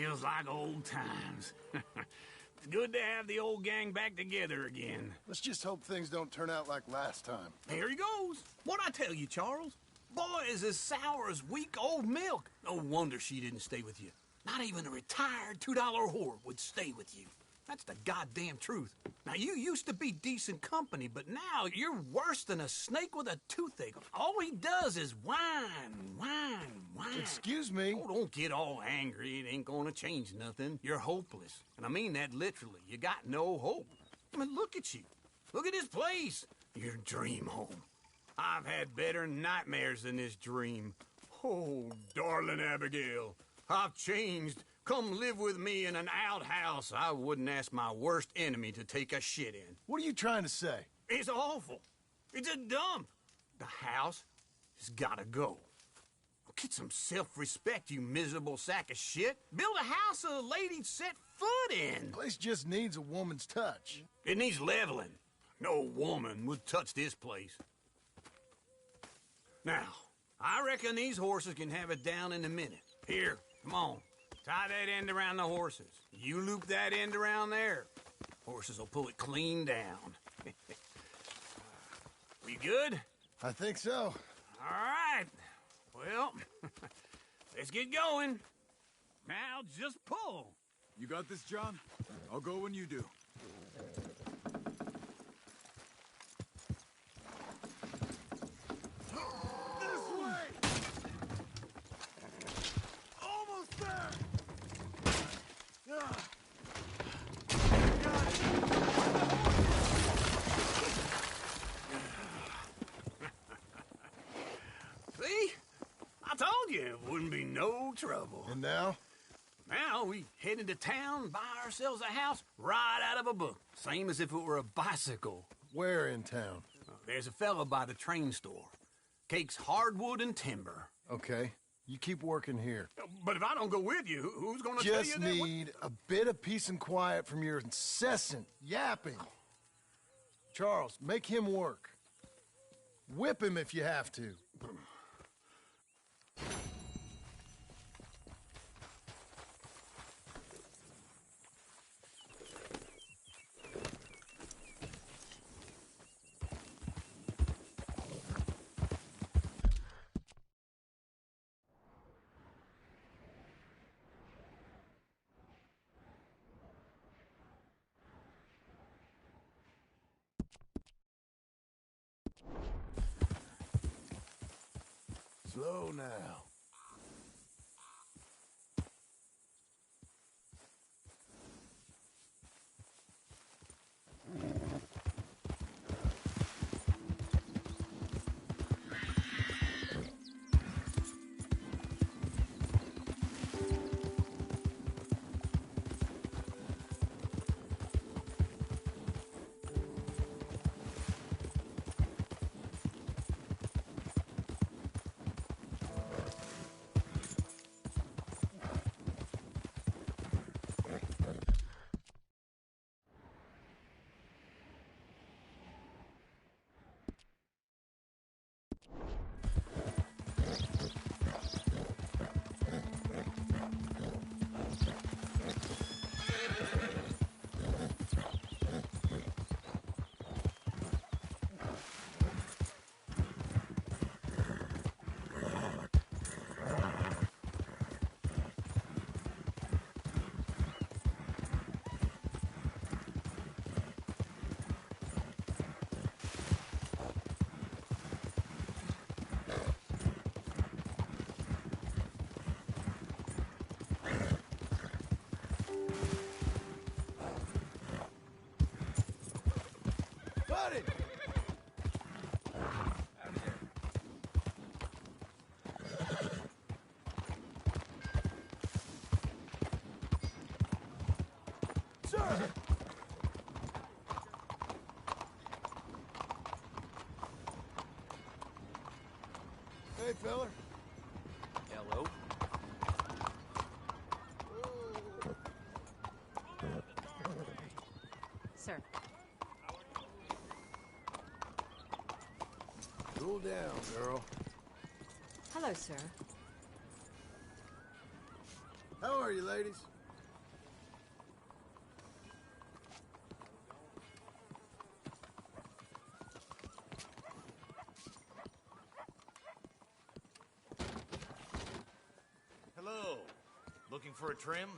Feels like old times. It's good to have the old gang back together again. Let's just hope things don't turn out like last time. Here he goes. What'd I tell you, Charles? Boy is as sour as week-old milk. No wonder she didn't stay with you. Not even a retired $2 whore would stay with you. That's the goddamn truth. Now, you used to be decent company, but now you're worse than a snake with a toothache. All he does is whine. Excuse me? Oh, don't get all angry. It ain't gonna change nothing. You're hopeless. And I mean that literally. You got no hope. I mean, look at you. Look at this place. Your dream home. I've had better nightmares than this dream. Oh, darling Abigail, I've changed. Come live with me in an outhouse I wouldn't ask my worst enemy to take a shit in. What are you trying to say? It's awful. It's a dump. The house has gotta go. Get some self-respect, you miserable sack of shit. Build a house a lady'd set foot in. The place just needs a woman's touch. It needs leveling. No woman would touch this place. Now, I reckon these horses can have it down in a minute. Here, come on. Tie that end around the horses. You loop that end around there. Horses will pull it clean down. We good? I think so. All right. Well, let's get going. Now, just pull. You got this, John? I'll go when you do. This way! Almost there! See? I told you it wouldn't be no trouble. And now? Now we head into town, buy ourselves a house right out of a book. Same as if it were a bicycle. Where in town? There's a fella by the train store. Cakes hardwood and timber. Okay. You keep working here. But if I don't go with you, who's gonna tell you Just that? need a bit of peace and quiet from your incessant yapping. Charles, make him work. Whip him if you have to. Slow now. Buddy! Sir! Hey, feller. Hello? Sir. Cool down, girl. Hello, sir. How are you, ladies? Looking for a trim?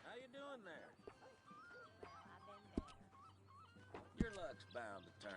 How you doing there? Your luck's bound to turn.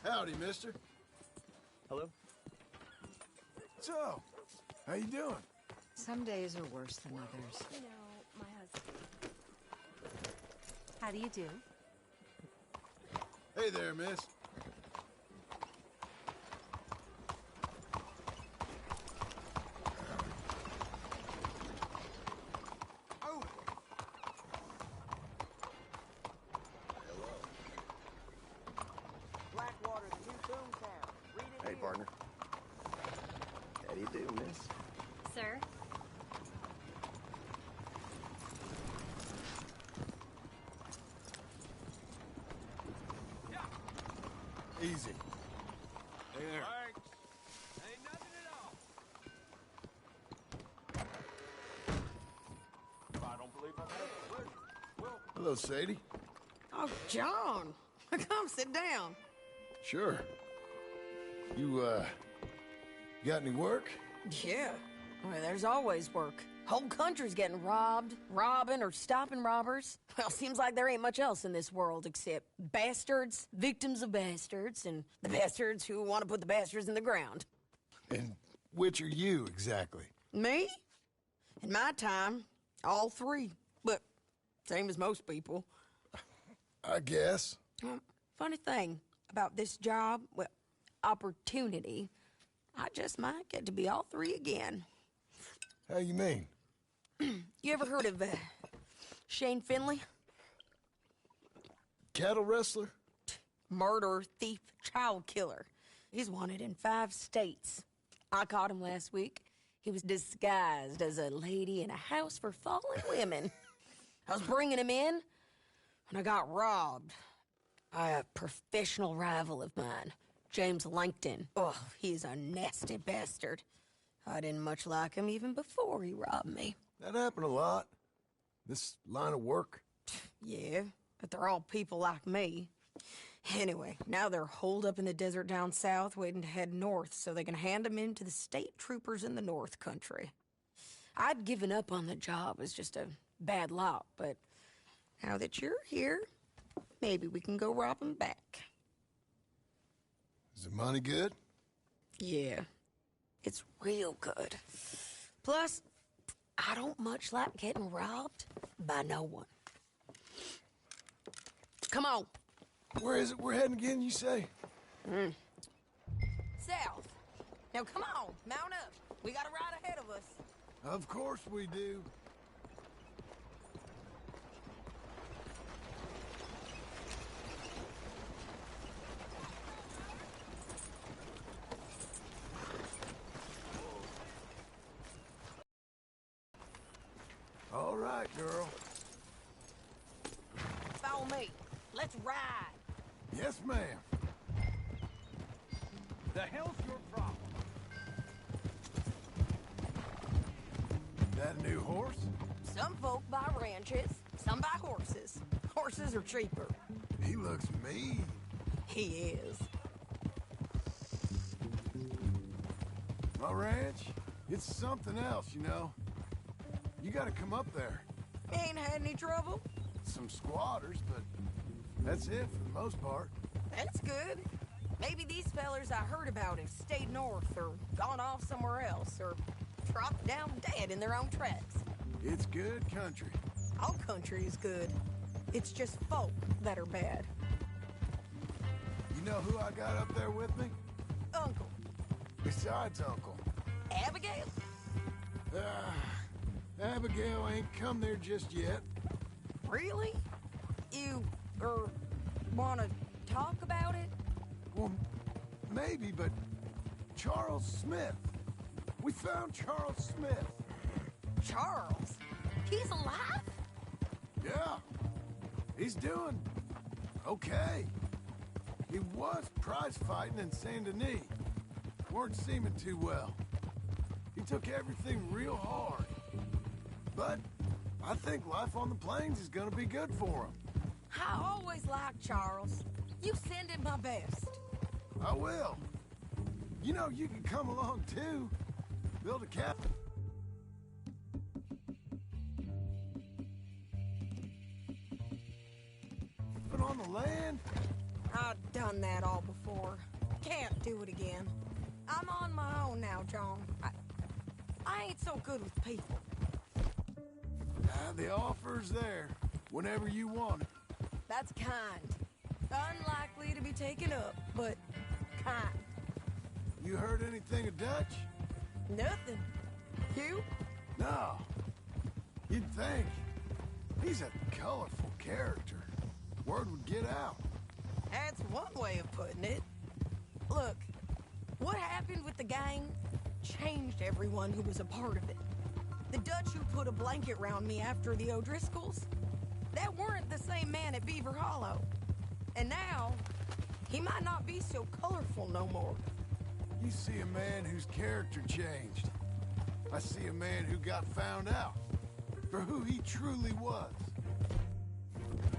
Howdy, mister. Hello? So, how you doing? Some days are worse than others. You know, my husband. How do you do? Hey there, miss. Blackwater, the new boomtown. Read it Hey, here. partner. How do you do, miss? Sir? Easy. Hey there. Ain't nothing at all. I don't believe I've had the pleasure. Well, Hello, Sadie. Oh, John. Come sit down. Sure. You got any work? Yeah. Well, there's always work. Whole country's getting robbed, robbing, or stopping robbers. Well, seems like there ain't much else in this world except bastards, victims of bastards, and the bastards who want to put the bastards in the ground. And which are you, exactly? Me? In my time, all three. But same as most people. I guess. Funny thing about this job, well, opportunity, I just might get to be all three again. How you mean? You ever heard of Shane Finley? Cattle wrestler? Murderer, thief, child killer. He's wanted in 5 states. I caught him last week. He was disguised as a lady in a house for fallen women. I was bringing him in, and I got robbed by a professional rival of mine, James Langton. Oh, he's a nasty bastard. I didn't much like him even before he robbed me. That happened a lot. This line of work. Yeah, but they're all people like me. Anyway, now they're holed up in the desert down south waiting to head north so they can hand them in to the state troopers in the north country. I'd given up on the job as just a bad lot, but now that you're here, maybe we can go rob them back. Is the money good? Yeah, it's real good. Plus, I don't much like getting robbed by no one. Come on. Where is it we're heading again, you say? South. Now come on, mount up. We got a ride ahead of us. Of course we do. All right, girl. Follow me. Let's ride. Yes, ma'am. The hell's your problem? That a new horse? Some folk buy ranches, some buy horses. Horses are cheaper. He looks mean. He is. My ranch, it's something else, you know. You gotta come up there. Ain't had any trouble? Some squatters, but that's it for the most part. That's good. Maybe these fellers I heard about have stayed north or gone off somewhere else or dropped down dead in their own tracks. It's good country. All country is good. It's just folk that are bad. You know who I got up there with me? Uncle. Besides Uncle. Abigail? Abigail ain't come there just yet. Really? You, wanna talk about it? Well, maybe, but Charles Smith. We found Charles Smith. Charles? He's alive? Yeah. He's doing okay. He was prize fighting in Saint Denis. Weren't seeming too well. He took everything real hard. But I think life on the plains is gonna be good for him. I always liked Charles. You send him my best. I will. You know, you can come along too. Build a cabin. But on the land? I've done that all before. Can't do it again. I'm on my own now, John. I ain't so good with people. The offer's there. Whenever you want it. That's kind. Unlikely to be taken up, but kind. You heard anything of Dutch? Nothing. You? No. You'd think. He's a colorful character. Word would get out. That's one way of putting it. Look, what happened with the gang changed everyone who was a part of it. The Dutch who put a blanket round me after the O'Driscolls, that weren't the same man at Beaver Hollow. And now, he might not be so colorful no more. You see a man whose character changed. I see a man who got found out for who he truly was.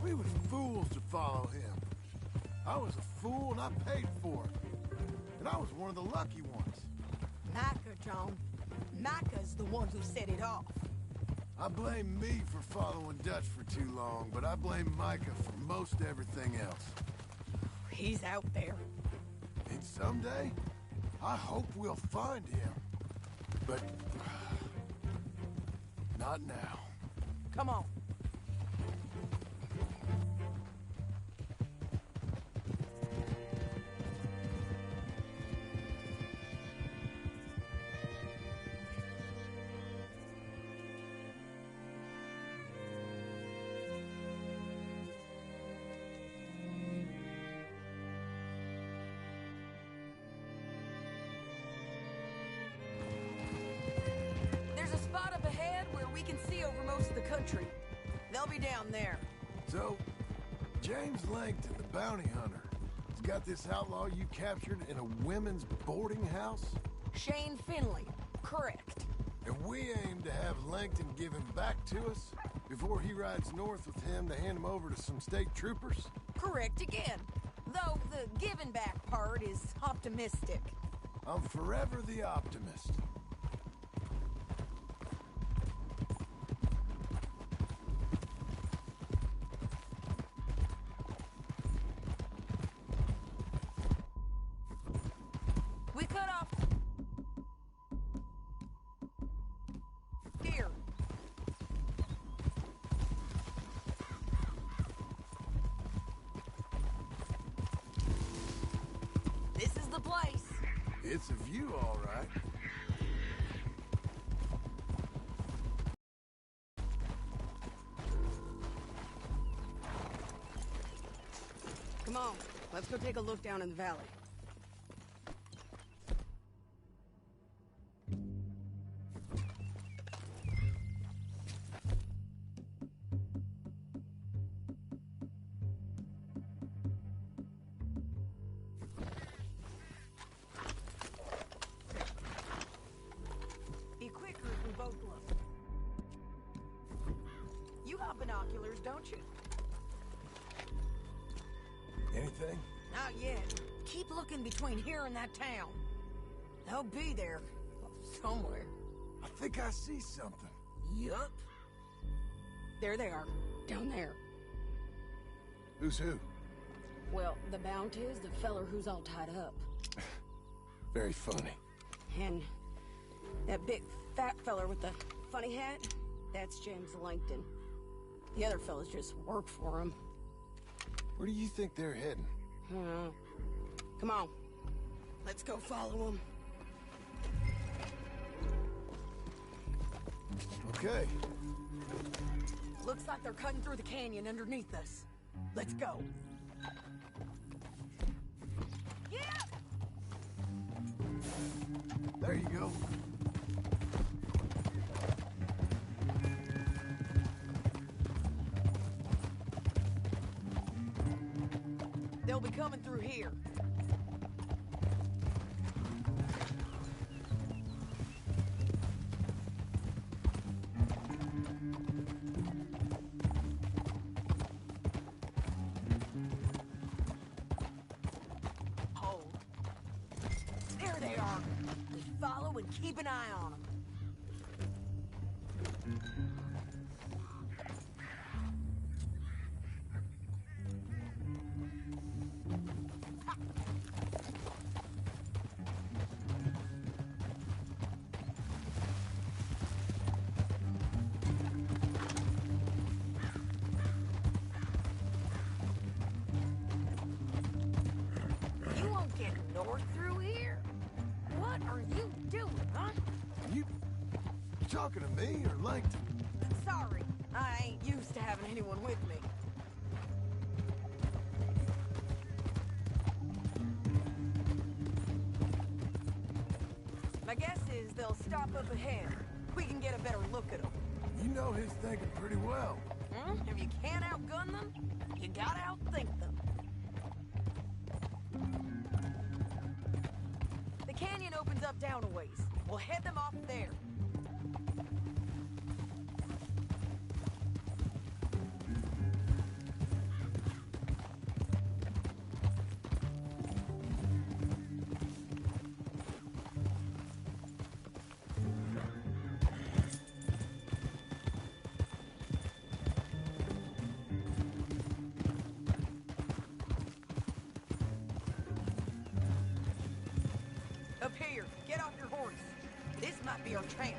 We was fools to follow him. I was a fool and I paid for it. And I was one of the lucky ones. Micah, John. Micah's the one who set it off. I blame me for following Dutch for too long, but I blame Micah for most everything else. He's out there. And someday, I hope we'll find him. But not now. Come on. There's a spot up ahead where we can see over most of the country. They'll be down there. So, James Langton, the bounty hunter, has got this outlaw you captured in a women's boarding house? Shane Finley. Correct. And we aim to have Langton give him back to us before he rides north with him to hand him over to some state troopers? Correct again. Though the giving back part is optimistic. I'm forever the optimist. We cut off... Here. This is the place. It's a view, all right. Come on, let's go take a look down in the valley. others, don't you? Anything? Not yet. Keep looking between here and that town. They'll be there. Somewhere. I think I see something. Yup. There they are. Down there. Who's who? Well, the Bounty is the feller who's all tied up. Very funny. And that big fat feller with the funny hat, that's James Langton. The other fellas just work for him. Where do you think they're heading? Come on. Let's go follow them. Okay. Looks like they're cutting through the canyon underneath us. Let's go. Yeah! There you go. They'll be coming through here. Hold. There they are. Just follow and keep an eye on them. You won't get north through here. What are you doing, huh? You talking to me or Langton? Sorry, I ain't used to having anyone with me. My guess is they'll stop up ahead. We can get a better look at them. You know his thinking pretty well. If you can't outgun them, you gotta outthink them. The canyon opens up down a ways. We'll head them off there. Up here, get off your horse. This might be our chance.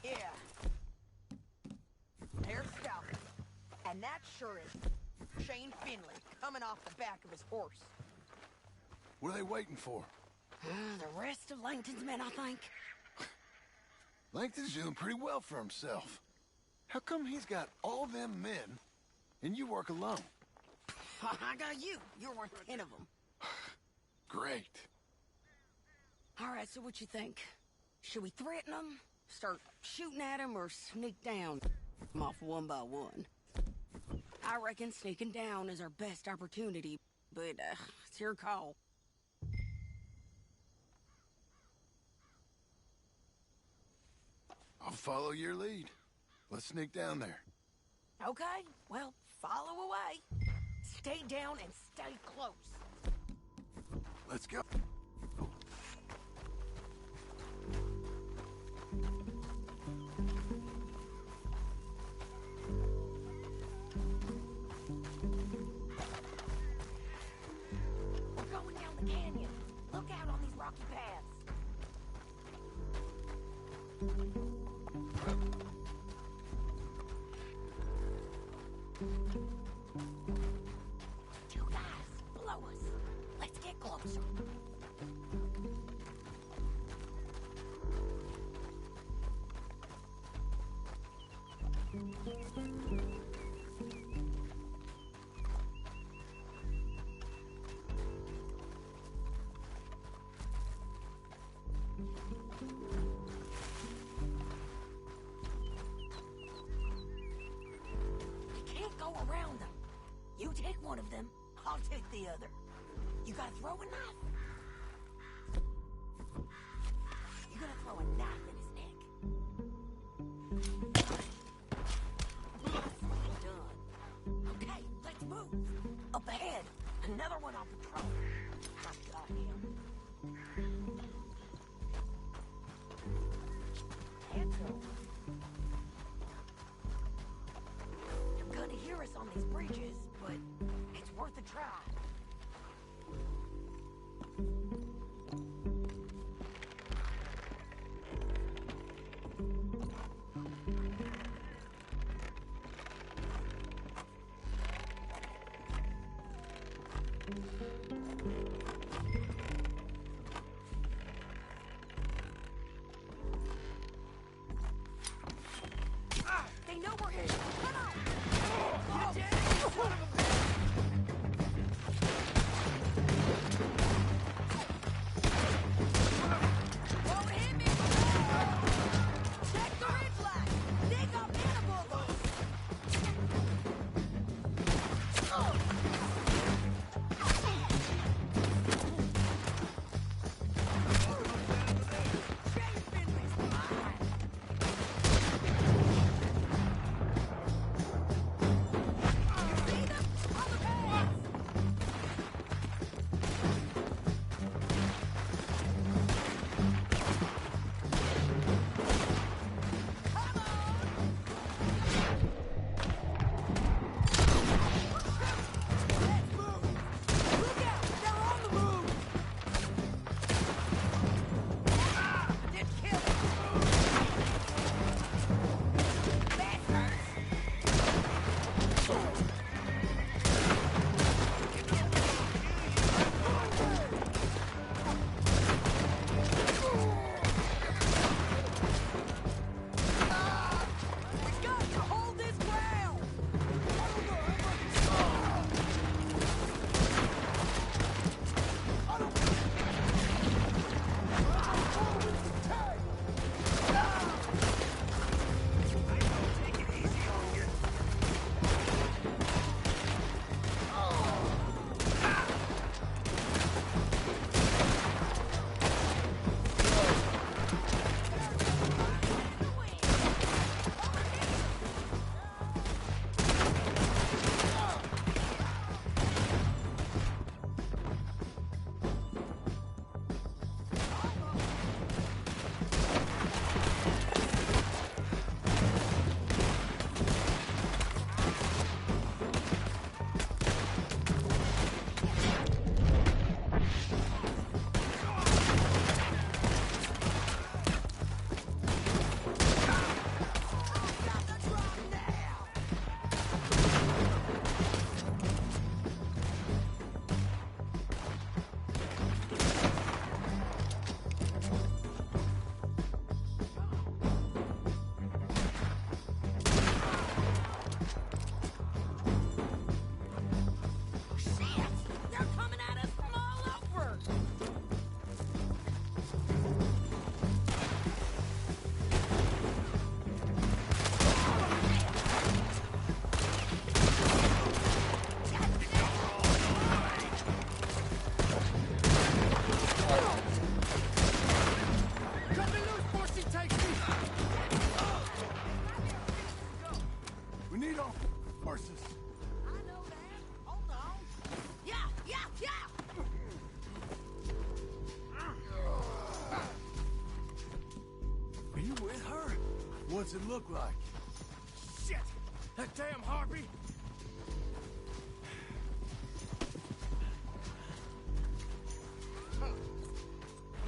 Yeah. They're stopping. And that sure is Shane Finley coming off the back of his horse. What are they waiting for? The rest of Langton's men, I think. Langton's doing pretty well for himself. How come he's got all them men and you work alone? I got you. You're worth 10 of them. Great. All right, so what you think? Should we threaten them, start shooting at them, or sneak down? I'm off one by one. I reckon sneaking down is our best opportunity, but it's your call. I'll follow your lead. Let's sneak down there. Okay, well, follow away. Stay down and stay close. Let's go. We're going down the canyon. Look out on these rocky paths. Two guys below us. Let's get closer. one of them, I'll take the other. You got a throwing knife? You gonna throw a knife in his neck? Done. Okay, let's move. Up ahead, another one on patrol. I got him. Heads up. They're gonna hear us on these bridges, but it's worth a try. They know we're here. Come on! Get down, you son of a bitch! Don't hit me! Check the ridge line! They got men above us! Chase Finley's mine! See them? On the path! Come on! Let's move! Look out! They're on the move! Did kill him! That hurts! We got to hold this ground! Shit! They're coming at us from all over! Cut me loose before she takes me! We need our horses. I know that. Hold on. Yeah, yeah, yeah! Are you with her? What's it look like? Shit! That damn harpy!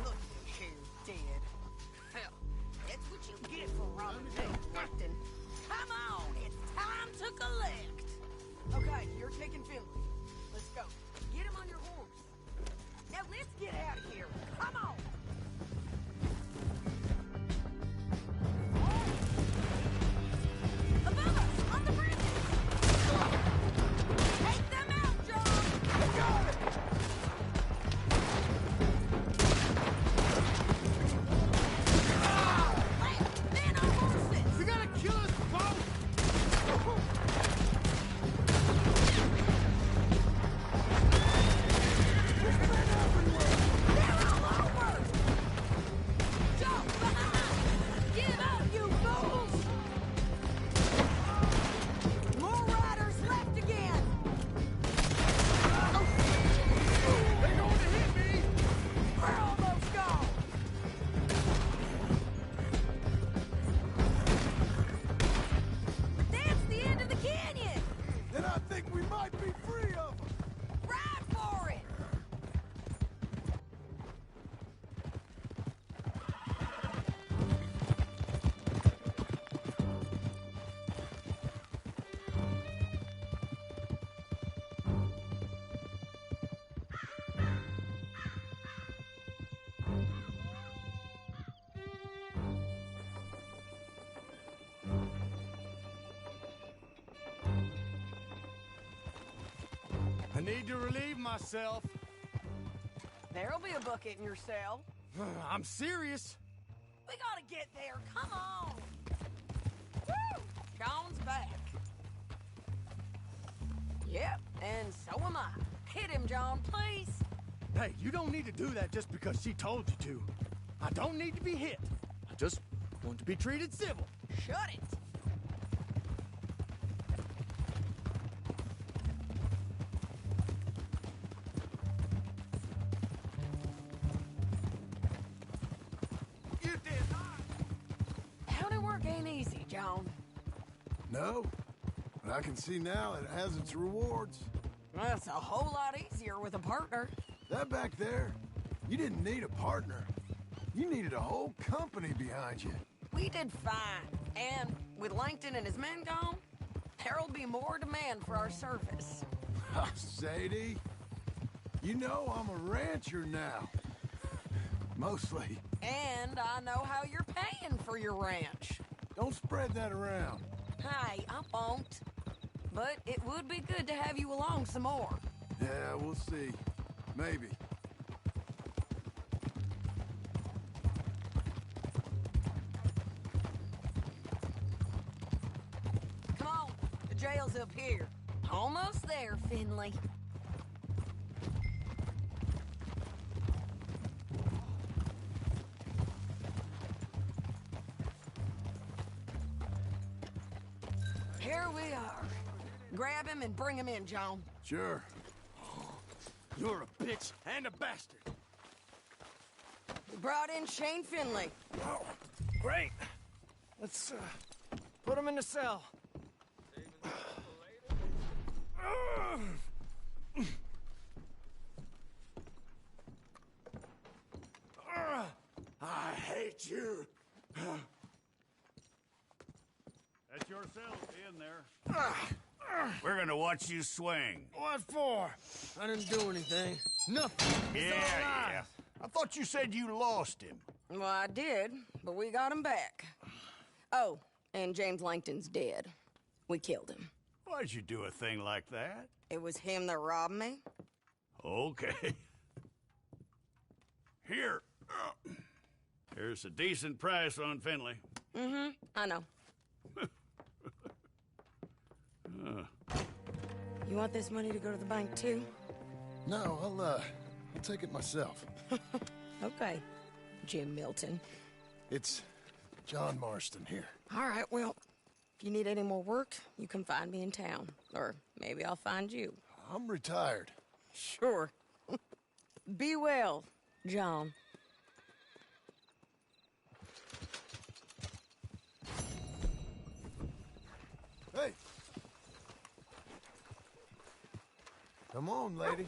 Look at you, dead. Hell, that's what you get for robbing me, Captain. Come on, it's time to collect. Okay, you're taking Finley. Let's go. Get him on your horse. Now let's get out of here. Come on. Above us, on the bridges. Take them out, John. Got it! Men on horses. We gotta kill us both! need to relieve myself. There'll be a bucket in your cell. I'm serious. We gotta get there. Come on. Woo! John's back. Yep, and so am I. Hit him, John, please. Hey, you don't need to do that just because she told you to. I don't need to be hit. I just want to be treated civil. Shut it. You did not. County work ain't easy, John. No, but I can see now it has its rewards. That's a whole lot easier with a partner. That back there, you didn't need a partner. You needed a whole company behind you. We did fine. And with Langton and his men gone, there'll be more demand for our service. Sadie, you know I'm a rancher now. Mostly. And I know how you're paying for your ranch. Don't spread that around. Hey, I won't. But it would be good to have you along some more. Yeah, we'll see. Maybe. Come on, the jail's up here. Almost there, Finley. Here we are. Grab him and bring him in, John. Sure. You're a bitch and a bastard. We brought in Shane Finley. Oh, great. Let's put him in the cell. I hate you. That's your cell. Stay in there. We're gonna watch you swing. What for? I didn't do anything. Nothing. It's all lies. I thought you said you lost him. Well, I did, but we got him back. Oh, and James Langton's dead. We killed him. Why'd you do a thing like that? It was him that robbed me. Okay. Here. Here's a decent price on Finley. Mm-hmm, I know. You want this money to go to the bank, too? No, I'll take it myself. Okay, Jim Milton. It's John Marston here. All right, well, if you need any more work, you can find me in town. Or maybe I'll find you. I'm retired. Sure. Be well, John. Hey! Come on, lady.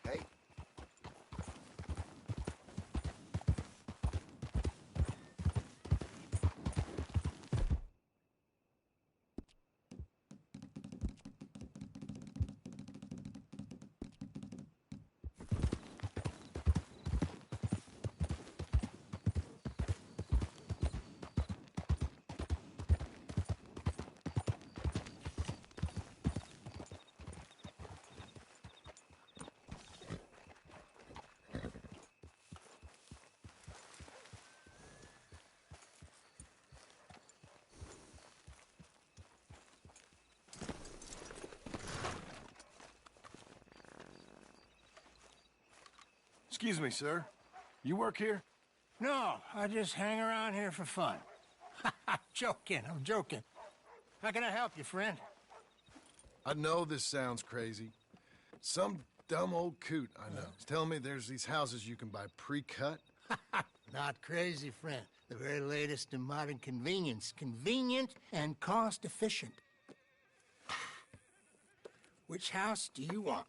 Hey. Excuse me, sir. You work here? No, I just hang around here for fun. I'm joking. How can I help you, friend? I know this sounds crazy. Some dumb old coot I know is telling me there's these houses you can buy pre-cut. Not crazy, friend. The very latest in modern convenience. Convenient and cost-efficient. Which house do you want?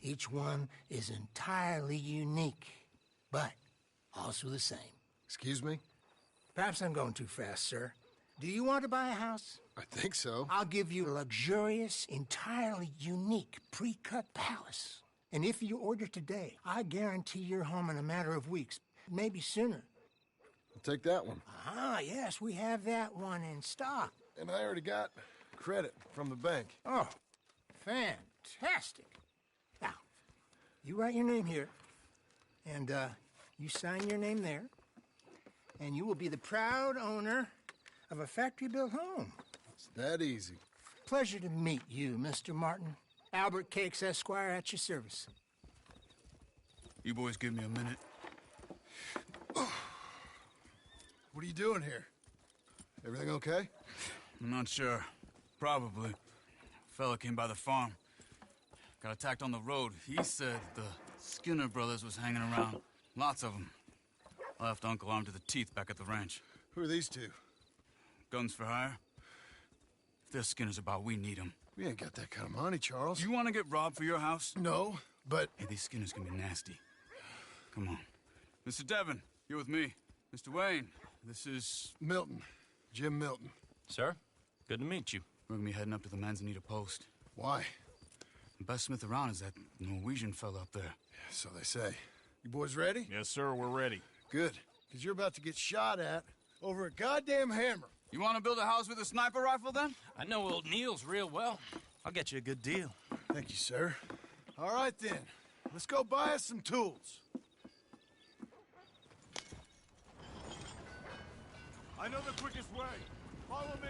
Each one is entirely unique, but also the same. Excuse me? Perhaps I'm going too fast, sir. Do you want to buy a house? I think so. I'll give you a luxurious, entirely unique pre-cut palace. And if you order today, I guarantee you're home in a matter of weeks, maybe sooner. I'll take that one. Ah, yes, we have that one in stock. And I already got credit from the bank. Oh, fantastic. Now, you write your name here, and you sign your name there, and you will be the proud owner of a factory-built home. It's that easy. Pleasure to meet you, Mr. Martin. Albert Cakes, Esquire, at your service. You boys give me a minute. What are you doing here? Everything okay? I'm not sure. Probably. Fella came by the farm. Got attacked on the road. He said the Skinner brothers was hanging around. Lots of them. Left Uncle armed to the teeth back at the ranch. Who are these two? Guns for hire. If there's Skinners about, we need them. We ain't got that kind of money, Charles. You want to get robbed for your house? No, but... Hey, these Skinners can be nasty. Come on. Mr. Devon, you're with me. Mr. Wayne, this is... Milton. Jim Milton. Sir, good to meet you. We're gonna be heading up to the Manzanita post. Why? The best smith around is that Norwegian fella up there. Yeah, so they say. You boys ready? Yes, sir, we're ready. Good, because you're about to get shot at over a goddamn hammer. You want to build a house with a sniper rifle, then? I know old Neil's real well. I'll get you a good deal. Thank you, sir. All right, then. Let's go buy us some tools. I know the quickest way. Follow me.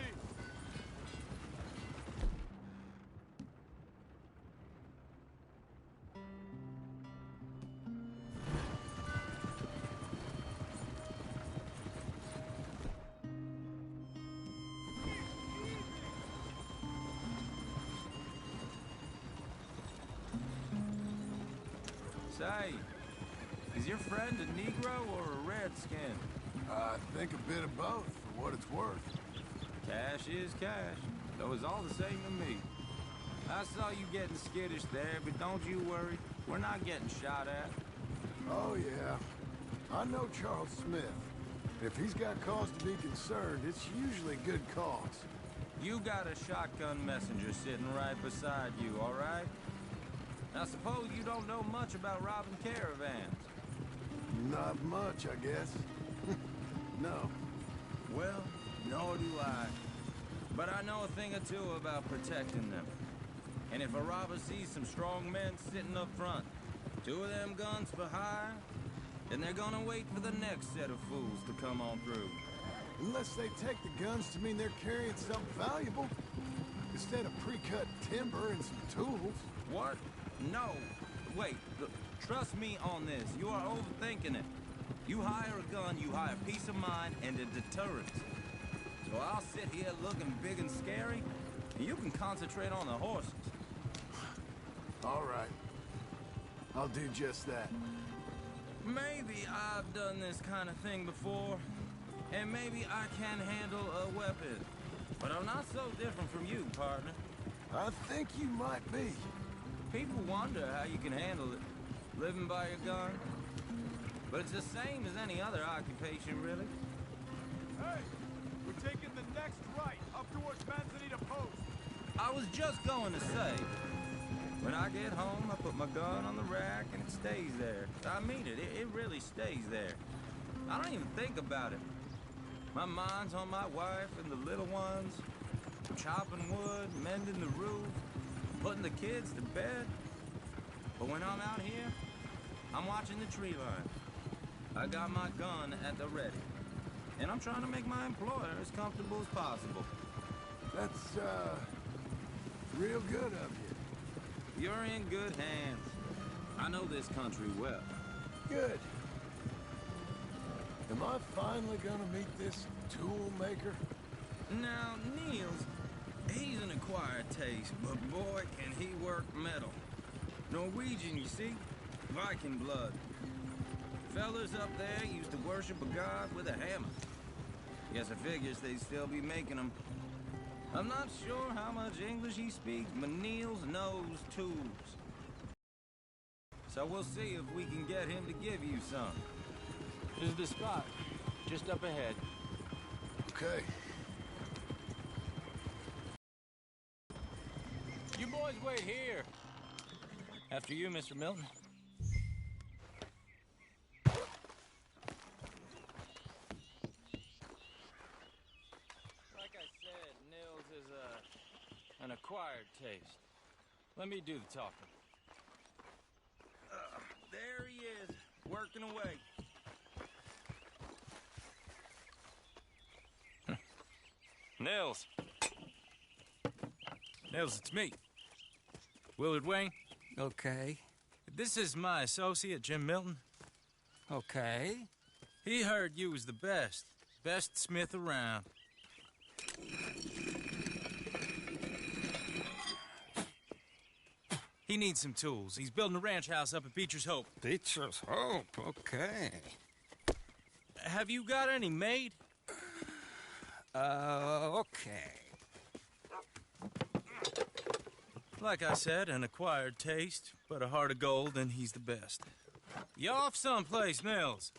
Say, is your friend a Negro or a Redskin? I think a bit of both, for what it's worth. Cash is cash, though it's all the same to me. I saw you getting skittish there, but don't you worry. We're not getting shot at. Oh, yeah. I know Charles Smith. If he's got cause to be concerned, it's usually good cause. You got a shotgun messenger sitting right beside you, all right? I suppose you don't know much about robbing caravans. Not much, I guess. No. Well, nor do I. But I know a thing or two about protecting them. And if a robber sees some strong men sitting up front, 2 of them guns for hire, then they're gonna wait for the next set of fools to come on through. Unless they take the guns to mean they're carrying something valuable. Instead of pre-cut timber and some tools. What? No. Wait, look, trust me on this. You are overthinking it. You hire a gun, you hire peace of mind and a deterrent. So I'll sit here looking big and scary, and you can concentrate on the horses. All right. I'll do just that. Maybe I've done this kind of thing before, and maybe I can handle a weapon. But I'm not so different from you, partner. I think you might be. People wonder how you can handle it, living by your gun. But it's the same as any other occupation, really. Hey, we're taking the next right, up towards Manzanita Post. I was just going to say, when I get home, I put my gun on the rack and it stays there. I mean it, it really stays there. I don't even think about it. My mind's on my wife and the little ones. I'm chopping wood, mending the roof, putting the kids to bed. But when I'm out here, I'm watching the tree line. I got my gun at the ready. And I'm trying to make my employer as comfortable as possible. That's, real good of you. You're in good hands. I know this country well. Good. Am I finally gonna meet this tool maker? Now, Niels, he's an acquired taste, but boy, can he work metal. Norwegian, you see? Viking blood. Fellas up there used to worship a god with a hammer. Guess I figures they'd still be making them. I'm not sure how much English he speaks, but Niels knows tools. So we'll see if we can get him to give you some. This is the spot, just up ahead. Okay. wait here. After you, Mr. Milton. Like I said, Nils is an acquired taste. Let me do the talking. There he is, working away. Nils. Nils, it's me. Willard Wayne. Okay. This is my associate, Jim Milton. Okay. He heard you was the best. Best smith around. He needs some tools. He's building a ranch house up at Beecher's Hope. Beecher's Hope, okay. Have you got any made? Okay. Like I said, an acquired taste, but a heart of gold, and he's the best. You off someplace, Nils?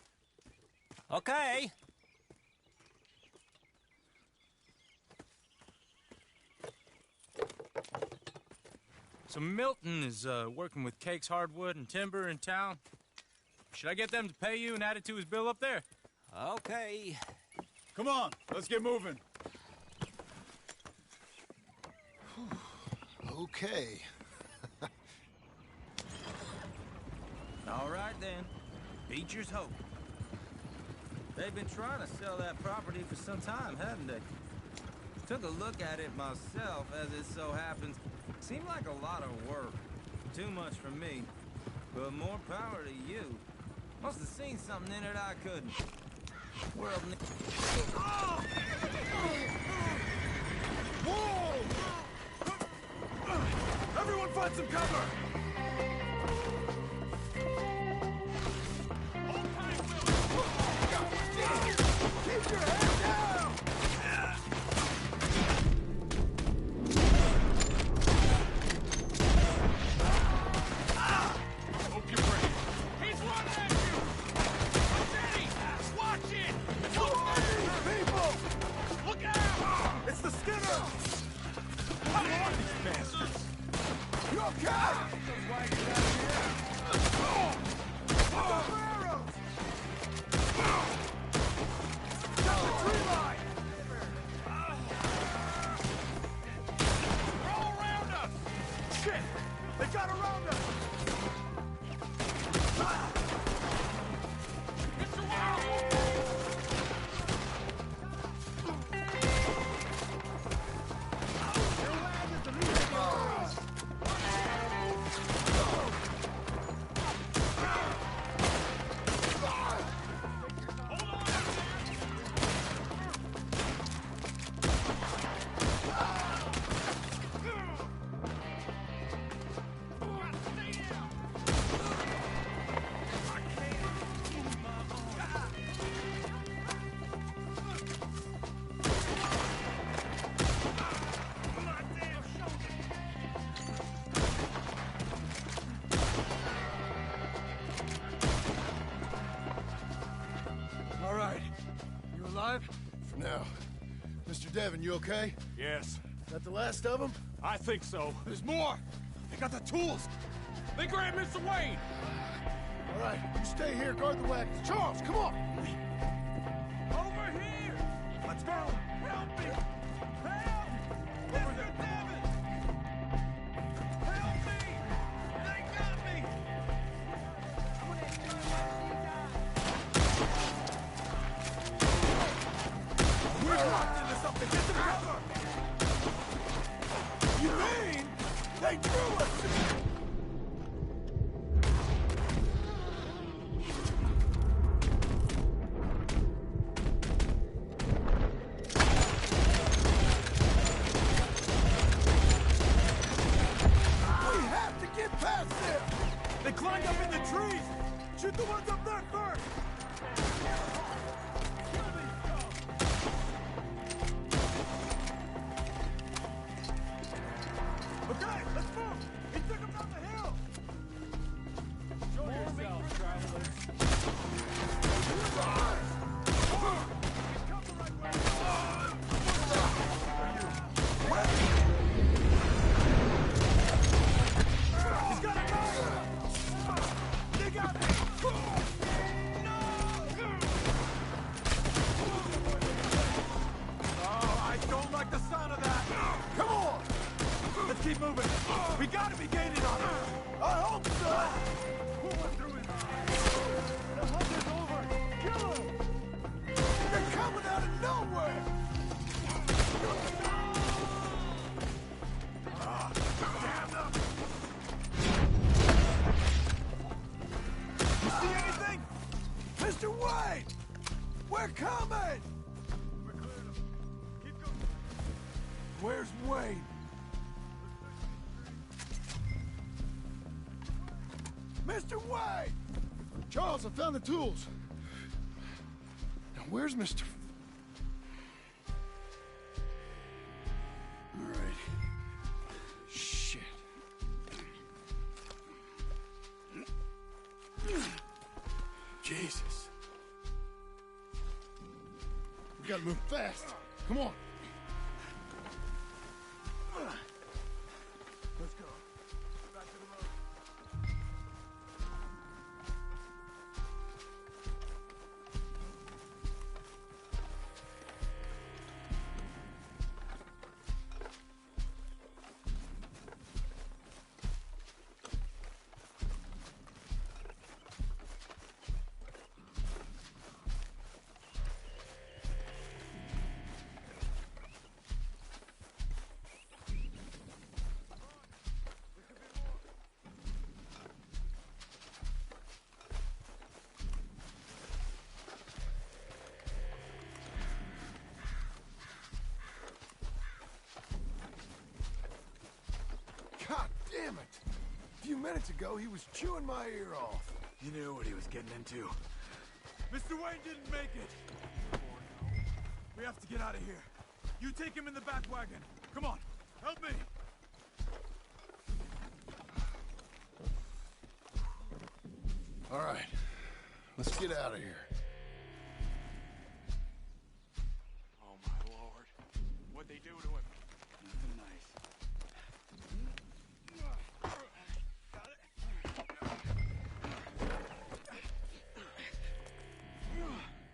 Okay. So Milton is working with Cakes Hardwood and Timber in town. Should I get them to pay you and add it to his bill up there? Okay. Come on, let's get moving. Okay. All right, then. Beecher's Hope. They've been trying to sell that property for some time, haven't they? Took a look at it myself, as it so happens. Seemed like a lot of work. Too much for me. But more power to you. Must have seen something in it I couldn't. World Whoa! Everyone find some cover! Keep your head down! Hope you're brave. He's running at you! Steady! Watch it! Look at these people! Look out! It's the Skinner! How are these bastards? You okay? Down the tree line! They're all around us! Shit! They got around us! Mr. Wild! All right. You alive? For now. Mr. Devon, you okay? Yes. Is that the last of them? I think so. There's more! They got the tools! They grabbed Mr. Wayne! All right, you stay here, guard the wagons. Charles, come on! Over here! Let's go! Help me! Help! Mr. Devon! Help me! They got me! We're locked into something! Get some cover! You mean they drew us? Wayne! We're coming! We're clearing them. Keep going. Where's Wayne? Mr. Wayne! Charles, I found the tools. Now, where's Mr. All right. Shit. Jesus. We gotta move fast. Come on. Let's go. Back to the road. God damn it! A few minutes ago, he was chewing my ear off. You knew what he was getting into. Mr. Wayne didn't make it. We have to get out of here. You take him in the back wagon. Come on, help me. All right, let's get out of here. Oh my lord. What'd they do to him? Nothing nice.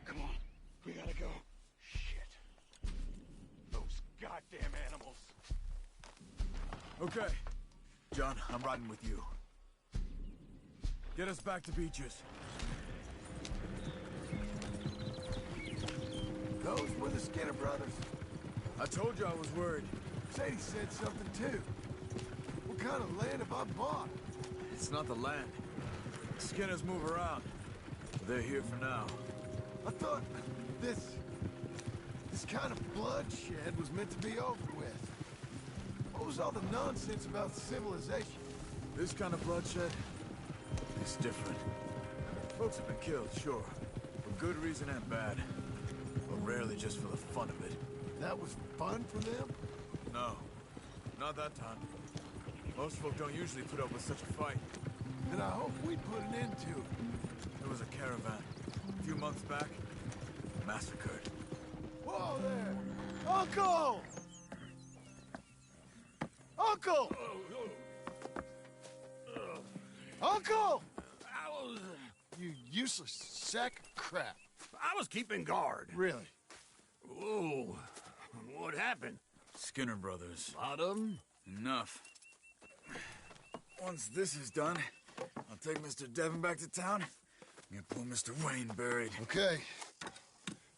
Come on, we gotta go. Shit. Those goddamn animals. Okay. John, I'm riding with you. Get us back to Beaches. Those were the Skinner brothers. I told you I was worried. Sadie said something too. What kind of land have I bought? It's not the land. Skinners move around. They're here for now. I thought this kind of bloodshed was meant to be over with. What was all the nonsense about civilization? This kind of bloodshed is different. Folks have been killed, sure. For good reason and bad. But rarely just for the fun of it. That was fun for them? No. Not that time. Most folk don't usually put up with such a fight. Then I hope we put an end to it. There was a caravan. A few months back. Massacred. Whoa there! Uncle! Uncle! Uncle! You useless sack of crap. I was keeping guard. Really? Whoa. What happened? Skinner brothers. Lot of them? Enough. Once this is done, I'll take Mr. Devon back to town and get poor Mr. Wayne buried. Okay.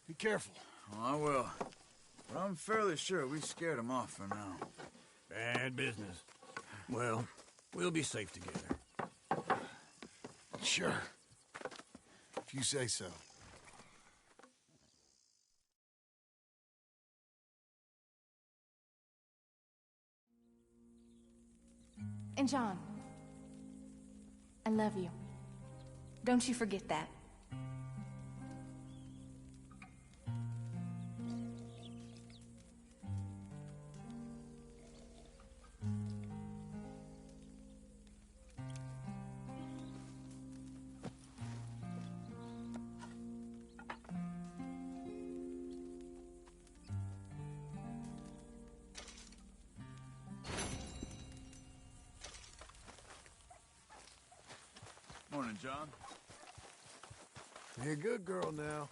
Be careful. Oh, I will. But I'm fairly sure we scared him off for now. Bad business. Well, we'll be safe together. Sure. If you say so. And John, I love you. Don't you forget that. Morning, John. You're a good girl now.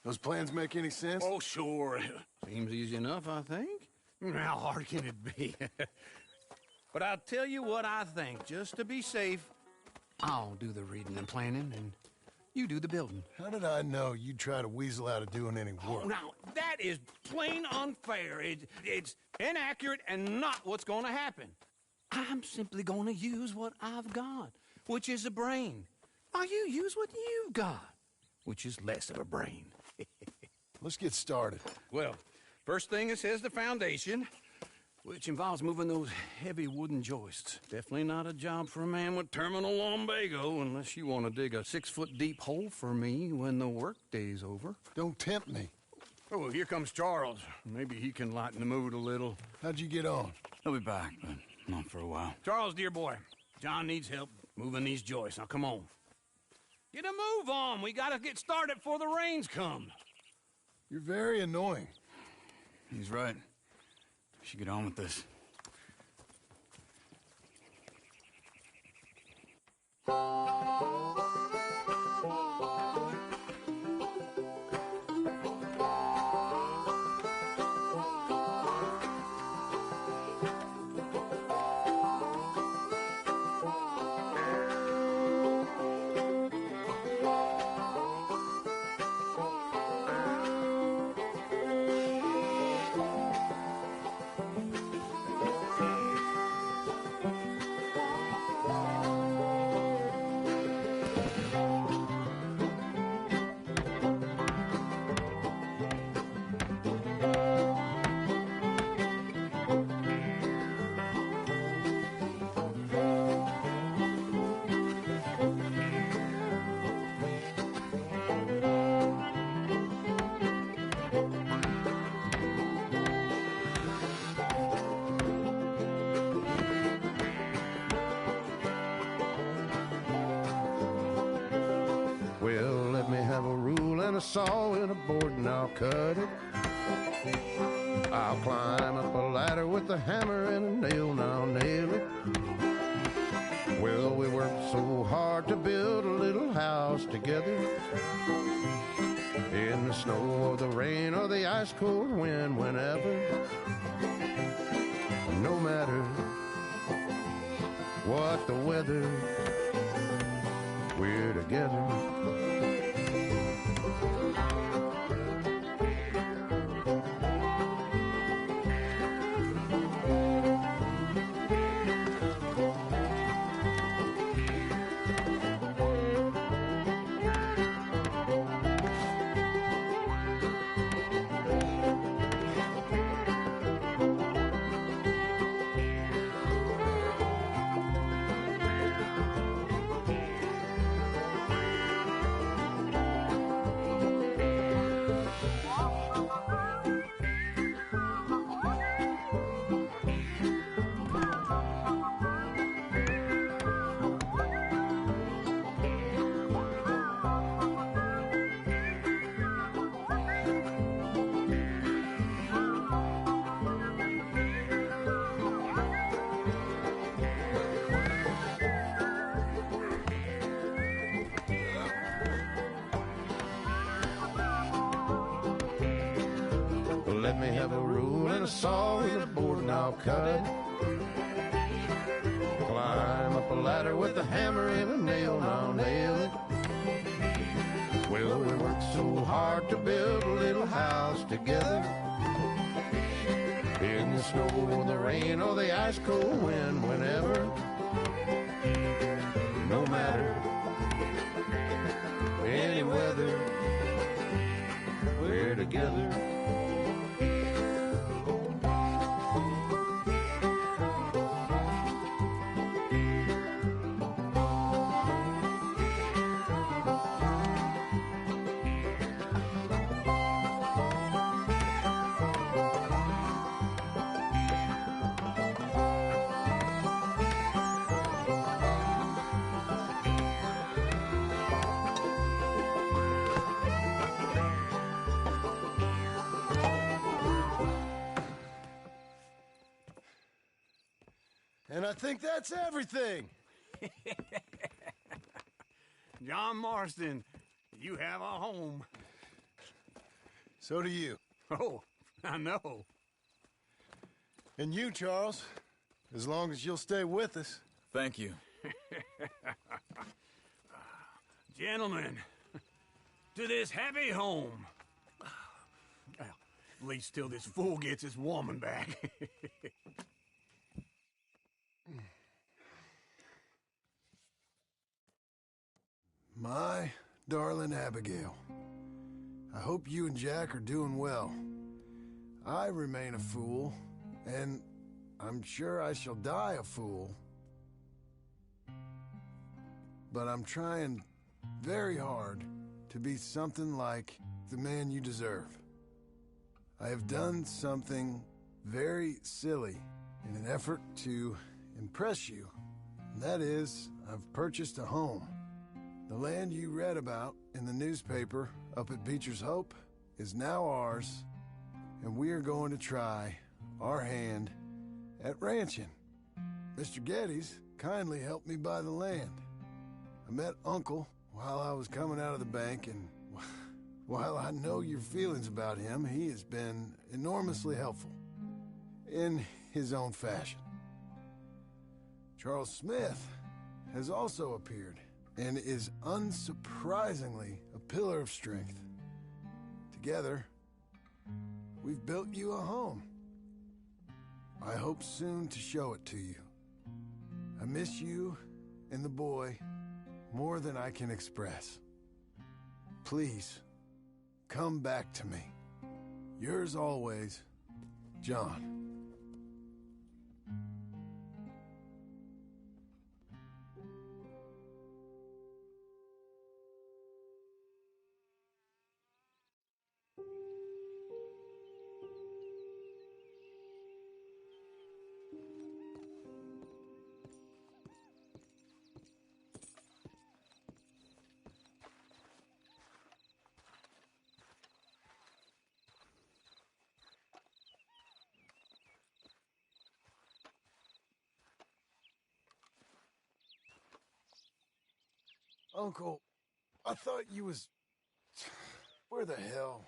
Those plans make any sense? Oh, sure. Seems easy enough, I think. How hard can it be? But I'll tell you what I think. Just to be safe, I'll do the reading and planning, and you do the building. How did I know you'd try to weasel out of doing any work? Oh, now, that is plain unfair. It's inaccurate and not what's going to happen. I'm simply going to use what I've got, which is a brain. While you use what you've got, which is less of a brain. Let's get started. Well, first thing it says the foundation, which involves moving those heavy wooden joists. Definitely not a job for a man with terminal lumbago unless you want to dig a 6-foot deep hole for me when the workday's over. Don't tempt me. Oh, here comes Charles. Maybe he can lighten the mood a little. How'd you get on? He'll be back, but not for a while. Charles, dear boy, John needs help moving these joists. Now, come on. Get a move on. We gotta get started before the rains come. You're very annoying. He's right. We should get on with this. Well, let me have a rule and a saw and a board and I'll cut it. I'll climb up a ladder with a hammer and a nail and I'll nail it. Well, we worked so hard to build a little house together. In the snow or the rain or the ice cold wind, whenever. No matter what the weather, we're together. Let me have a rule and a saw and a board and I'll cut it. Climb up a ladder with a hammer and a nail and I'll nail it. Well, we worked so hard to build a little house together. In the snow or the rain or the ice cold wind, whenever. No matter any weather, we're together. And I think that's everything. John Marston, you have a home. So do you. Oh, I know. And you, Charles, as long as you'll stay with us. Thank you. Gentlemen, to this happy home. Well, at least till this fool gets his woman back. My darling Abigail, I hope you and Jack are doing well. I remain a fool, and I'm sure I shall die a fool. But I'm trying very hard to be something like the man you deserve. I have done something very silly in an effort to impress you. And that is, I've purchased a home. The land you read about in the newspaper up at Beecher's Hope is now ours, and we are going to try our hand at ranching. Mr. Geddes kindly helped me buy the land. I met Uncle while I was coming out of the bank, and while I know your feelings about him, he has been enormously helpful in his own fashion. Charles Smith has also appeared and is unsurprisingly a pillar of strength. Together, we've built you a home. I hope soon to show it to you. I miss you and the boy more than I can express. Please, come back to me. Yours always, John. Uncle, I thought you was... Where the hell?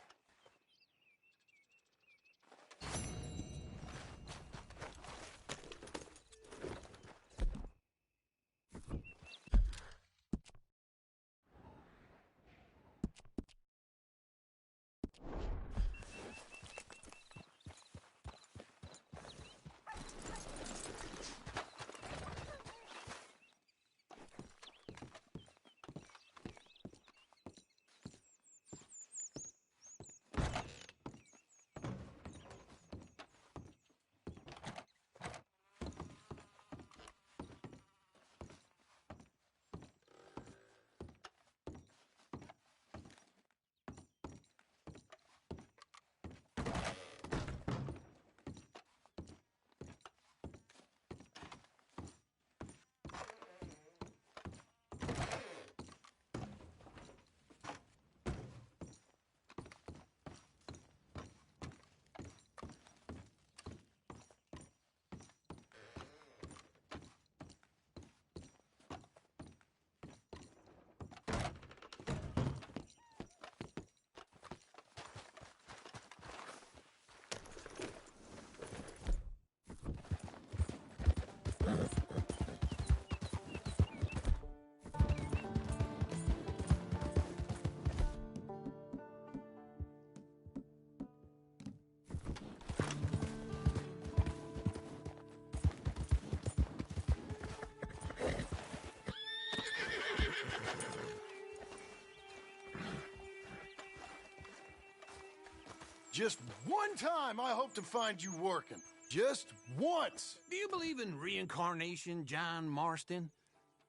Just one time I hope to find you working. Just once. Do you believe in reincarnation, John Marston?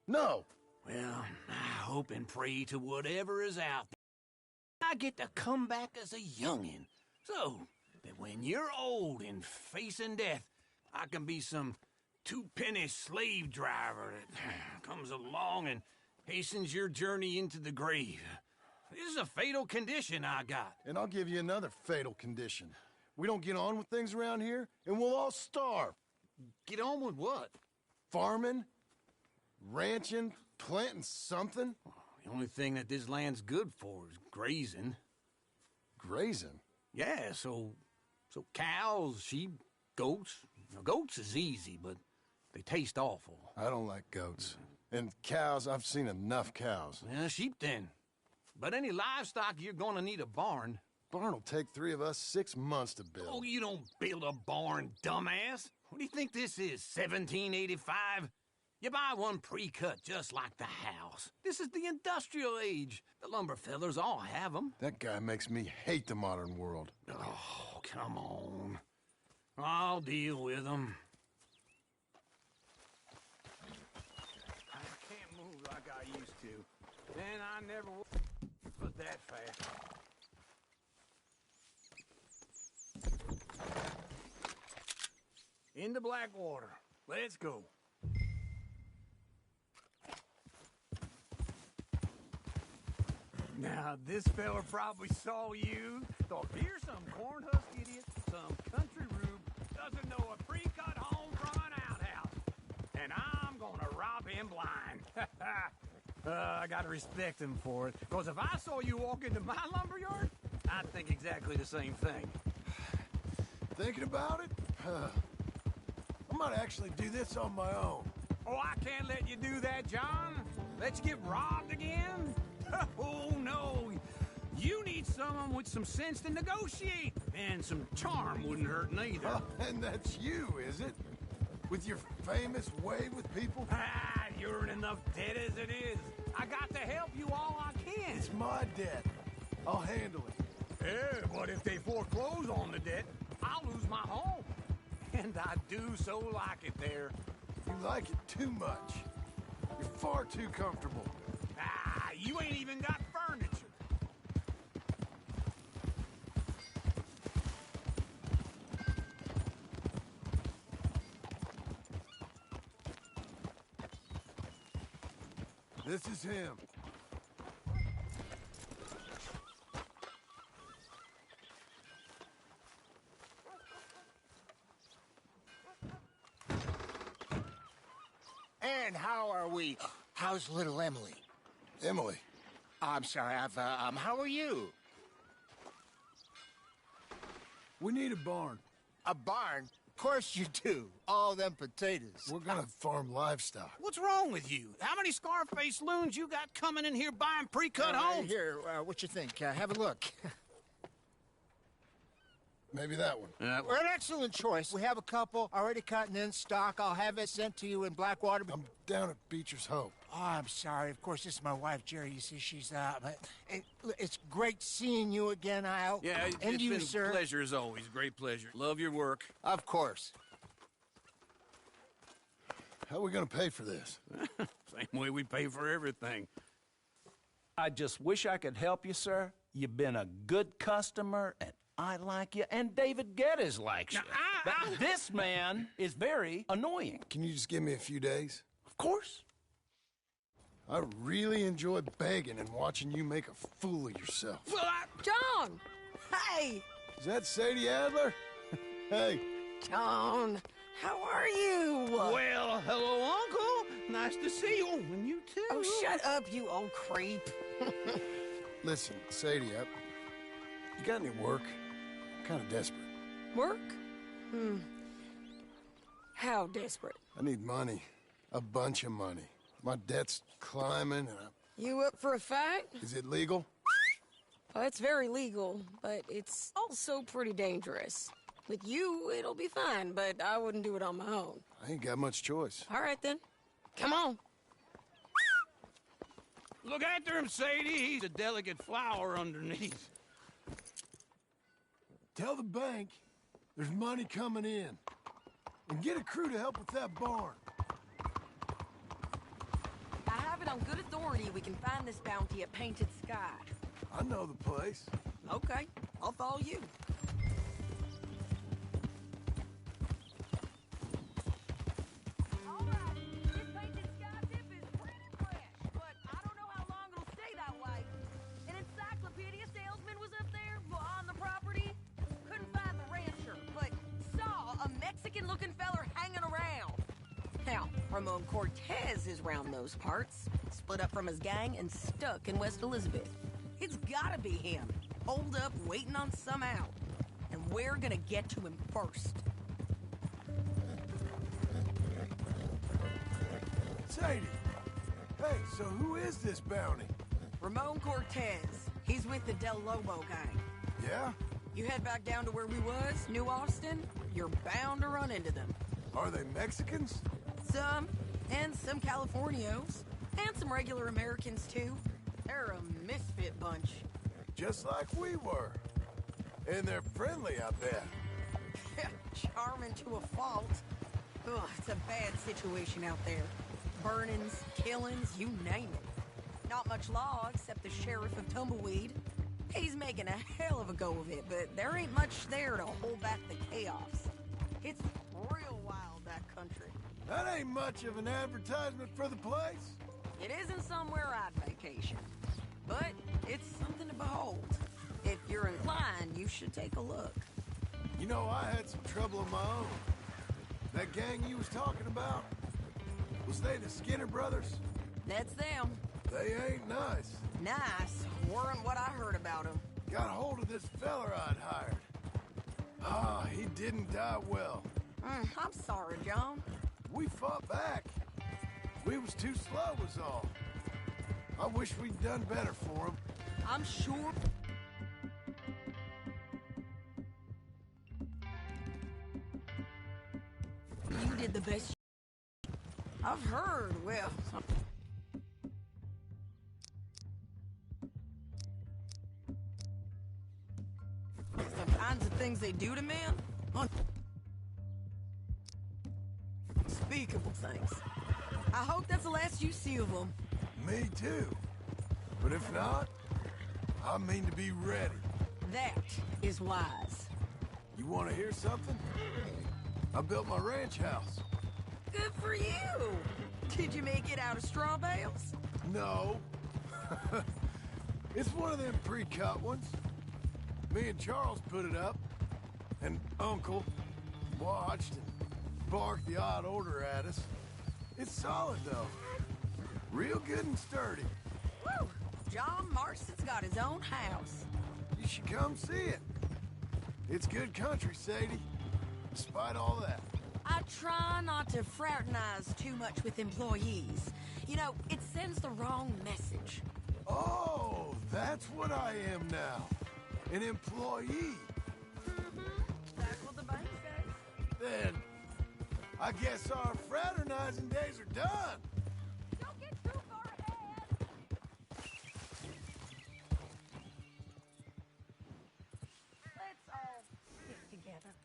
No. Well, I hope and pray to whatever is out there. I get to come back as a youngin', so that when you're old and facing death, I can be some two-penny slave driver that comes along and hastens your journey into the grave. This is a fatal condition I got. And I'll give you another fatal condition. We don't get on with things around here, and we'll all starve. Get on with what? Farming, ranching, planting something. The only thing that this land's good for is grazing. Grazing? Yeah, so cows, sheep, goats. Now, goats is easy, but they taste awful. I don't like goats. And cows, I've seen enough cows. Yeah, sheep then. But any livestock, you're gonna need a barn. Barn will take 3 of us 6 months to build. Oh, you don't build a barn, dumbass. What do you think this is, 1785? You buy one pre-cut just like the house. This is the industrial age. The lumber fellers all have them. That guy makes me hate the modern world. Oh, come on. I'll deal with them. I can't move like I used to. And I never was that fast. Into Blackwater. Let's go. Now, this fella probably saw you, thought, here's some corn-husk idiot, some country rube, doesn't know a pre-cut home from an outhouse. And I'm gonna rob him blind. I gotta respect him for it, because if I saw you walk into my lumberyard, I'd think exactly the same thing. Thinking about it? I might actually do this on my own. Oh, I can't let you do that, John. Let you get robbed again? Oh, no. You need someone with some sense to negotiate. And some charm wouldn't hurt neither. Oh, and that's you, is it? With your famous way with people? Ah, you're in enough debt as it is. I got to help you all I can. It's my debt. I'll handle it. Yeah, but if they foreclose on the debt, I'll lose my home. And I do so like it there. You like it too much. You're far too comfortable. Ah, you ain't even got furniture. This is him. And how are we? How's little Emily? Emily. I'm sorry, how are you? We need a barn. A barn? Of course you do. All them potatoes. We're gonna farm livestock. What's wrong with you? How many Scarface loons you got coming in here buying pre-cut homes? Here, what you think? Have a look. Maybe that one. We're an excellent choice. We have a couple already cut and in stock. I'll have it sent to you in Blackwater. I'm down at Beecher's Hope. Oh, I'm sorry. Of course, this is my wife, Jerry. You see, she's but it's great seeing you again, Al. Yeah, and it's you, been sir. a pleasure as always. Great pleasure. Love your work. Of course. How are we gonna pay for this? Same way we pay for everything. I just wish I could help you, sir. You've been a good customer, and I like you, and David Geddes likes you. But this man is very annoying. Can you just give me a few days? Of course. I really enjoy begging and watching you make a fool of yourself. Well, John! Hey! Is that Sadie Adler? Hey. John, how are you? Well, hello, Uncle. Nice to see you. And you too. Oh, shut up, you old creep. Listen, Sadie, you got any work? I'm kind of desperate. Work? How desperate? I need money. A bunch of money. My debt's climbing, and You up for a fight? Is it legal? Well, it's very legal, but it's also pretty dangerous. With you, it'll be fine, but I wouldn't do it on my own. I ain't got much choice. All right, then. Come on. Look after him, Sadie. He's a delicate flower underneath. Tell the bank there's money coming in. And get a crew to help with that barn. I have it on good authority we can find this bounty at Painted Sky. I know the place. Okay, I'll follow you. Ramon Cortez is round those parts. Split up from his gang and stuck in West Elizabeth. It's gotta be him. Holed up, waiting on some out. we're gonna get to him first. Sadie! Hey, so who is this bounty? Ramon Cortez. He's with the Del Lobo gang. Yeah? You head back down to where we was, New Austin, you're bound to run into them. Are they Mexicans? Some, and some Californios, and some regular Americans too. They're a misfit bunch. Just like we were. And they're friendly, I bet. Charming to a fault. Ugh, it's a bad situation out there. Burnings, killings, you name it. Not much law except the sheriff of Tumbleweed. He's making a hell of a go of it, but there ain't much there to hold back the chaos. It's real wild, that country. That ain't much of an advertisement for the place. It isn't somewhere I'd vacation, but it's something to behold. If you're inclined, you should take a look. You know, I had some trouble of my own. That gang you was talking about, was they the Skinner brothers? That's them. They ain't nice. Nice weren't what I heard about them. Got hold of this feller I'd hired. Ah, he didn't die well. I'm sorry, John. We fought back. We was too slow was all. I wish we'd done better for him. I'm sure... You did the best. I've heard, well... the kinds of things they do to men? Unspeakable things. I hope that's the last you see of them. Me too. But if not, I mean to be ready. That is wise. You want to hear something? I built my ranch house. Good for you! Did you make it out of straw bales? No. It's one of them pre-cut ones. Me and Charles put it up, and Uncle watched and barked the odd order at us. It's solid, though. Real good and sturdy. Woo! John Marston's got his own house. You should come see it. It's good country, Sadie. Despite all that. I try not to fraternize too much with employees. You know, it sends the wrong message. Oh, that's what I am now. An employee. That's what the bank says. Then, I guess our fraternizing days are done. Don't get too far ahead. Let's all get together.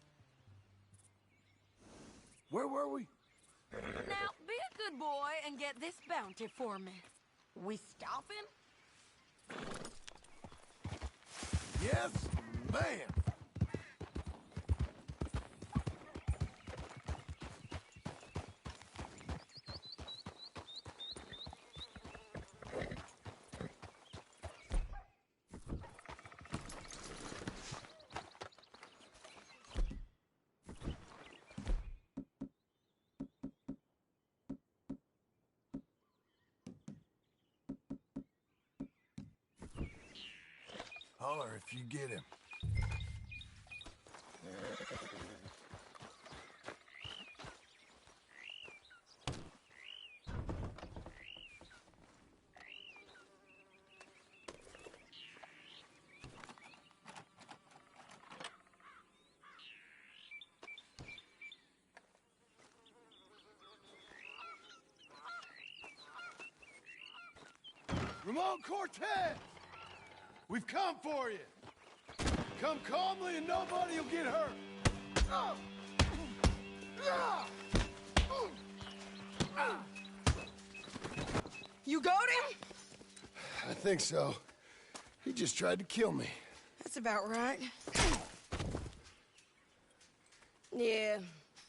Where were we? Now, be a good boy and get this bounty for me. We stopping? Yes, ma'am. Holler if you get him. Ramon Cortez! We've come for you. Come calmly and nobody will get hurt. You got him? I think so. He just tried to kill me. That's about right. Yeah,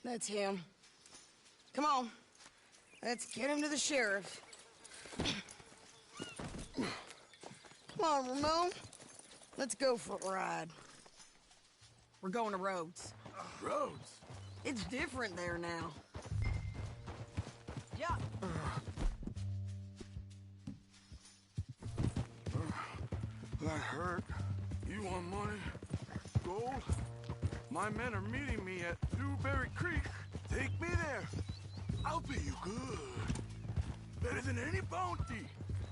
that's him. Come on. Let's get him to the sheriff. Come on, Ramon. Let's go for a ride. We're going to Rhodes. Rhodes? It's different there now. Yeah. That hurt. You want money? Gold? My men are meeting me at Dewberry Creek. Take me there. I'll pay you good. Better than any bounty.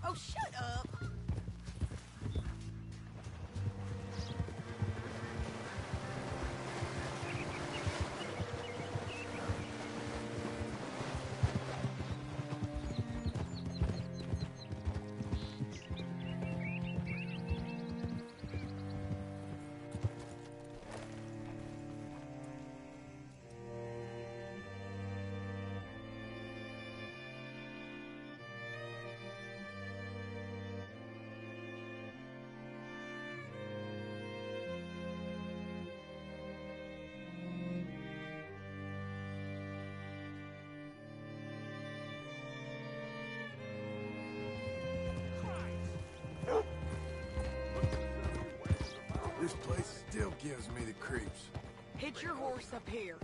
Oh, shut up. This place still gives me the creeps. Hitch your horse up here.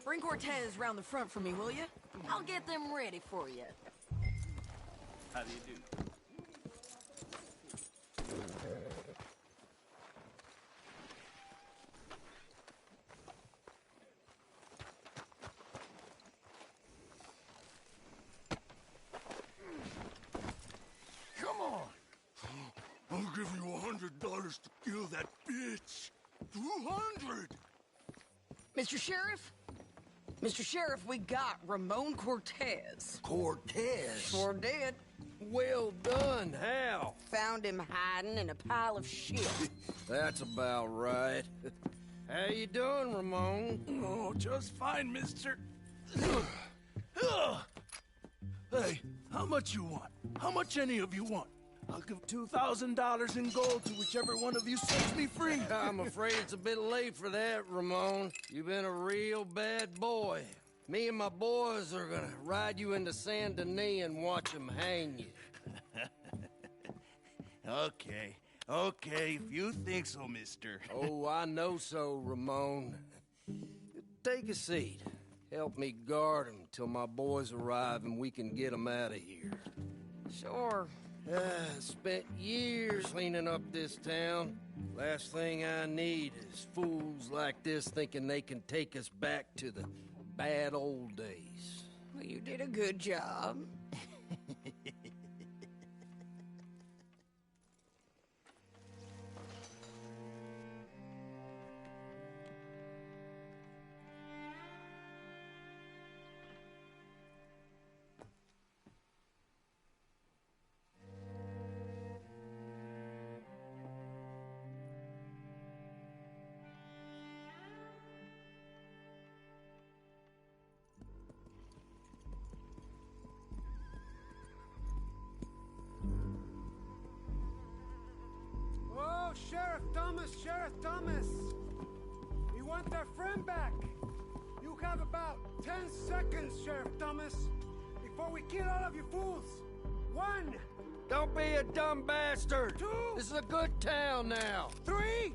Bring Cortez round the front for me, will you? I'll get them ready for you. How do you do? Come on. I'll give you $100 to kill that bitch. 200. Mr. Sheriff? Mr. Sheriff, we got Ramon Cortez. Cortez? Sure did. Well done. How? Found him hiding in a pile of shit. That's about right. How you doing, Ramon? Oh, just fine, mister. Hey, how much you want? How much any of you want? I'll give $2,000 in gold to whichever one of you sets me free. I'm afraid it's a bit late for that, Ramon. You've been a real bad boy. Me and my boys are gonna ride you into Saint Denis and watch them hang you. Okay, if you think so, mister. Oh, I know so, Ramon. Take a seat. Help me guard them till my boys arrive and we can get them out of here. Sure. Spent years cleaning up this town. Last thing I need is fools like this thinking they can take us back to the bad old days. Well, you did a good job. Sheriff Thomas! We want our friend back! You have about 10 seconds, Sheriff Thomas, before we kill all of you fools! 1! Don't be a dumb bastard! 2! This is a good town now! 3!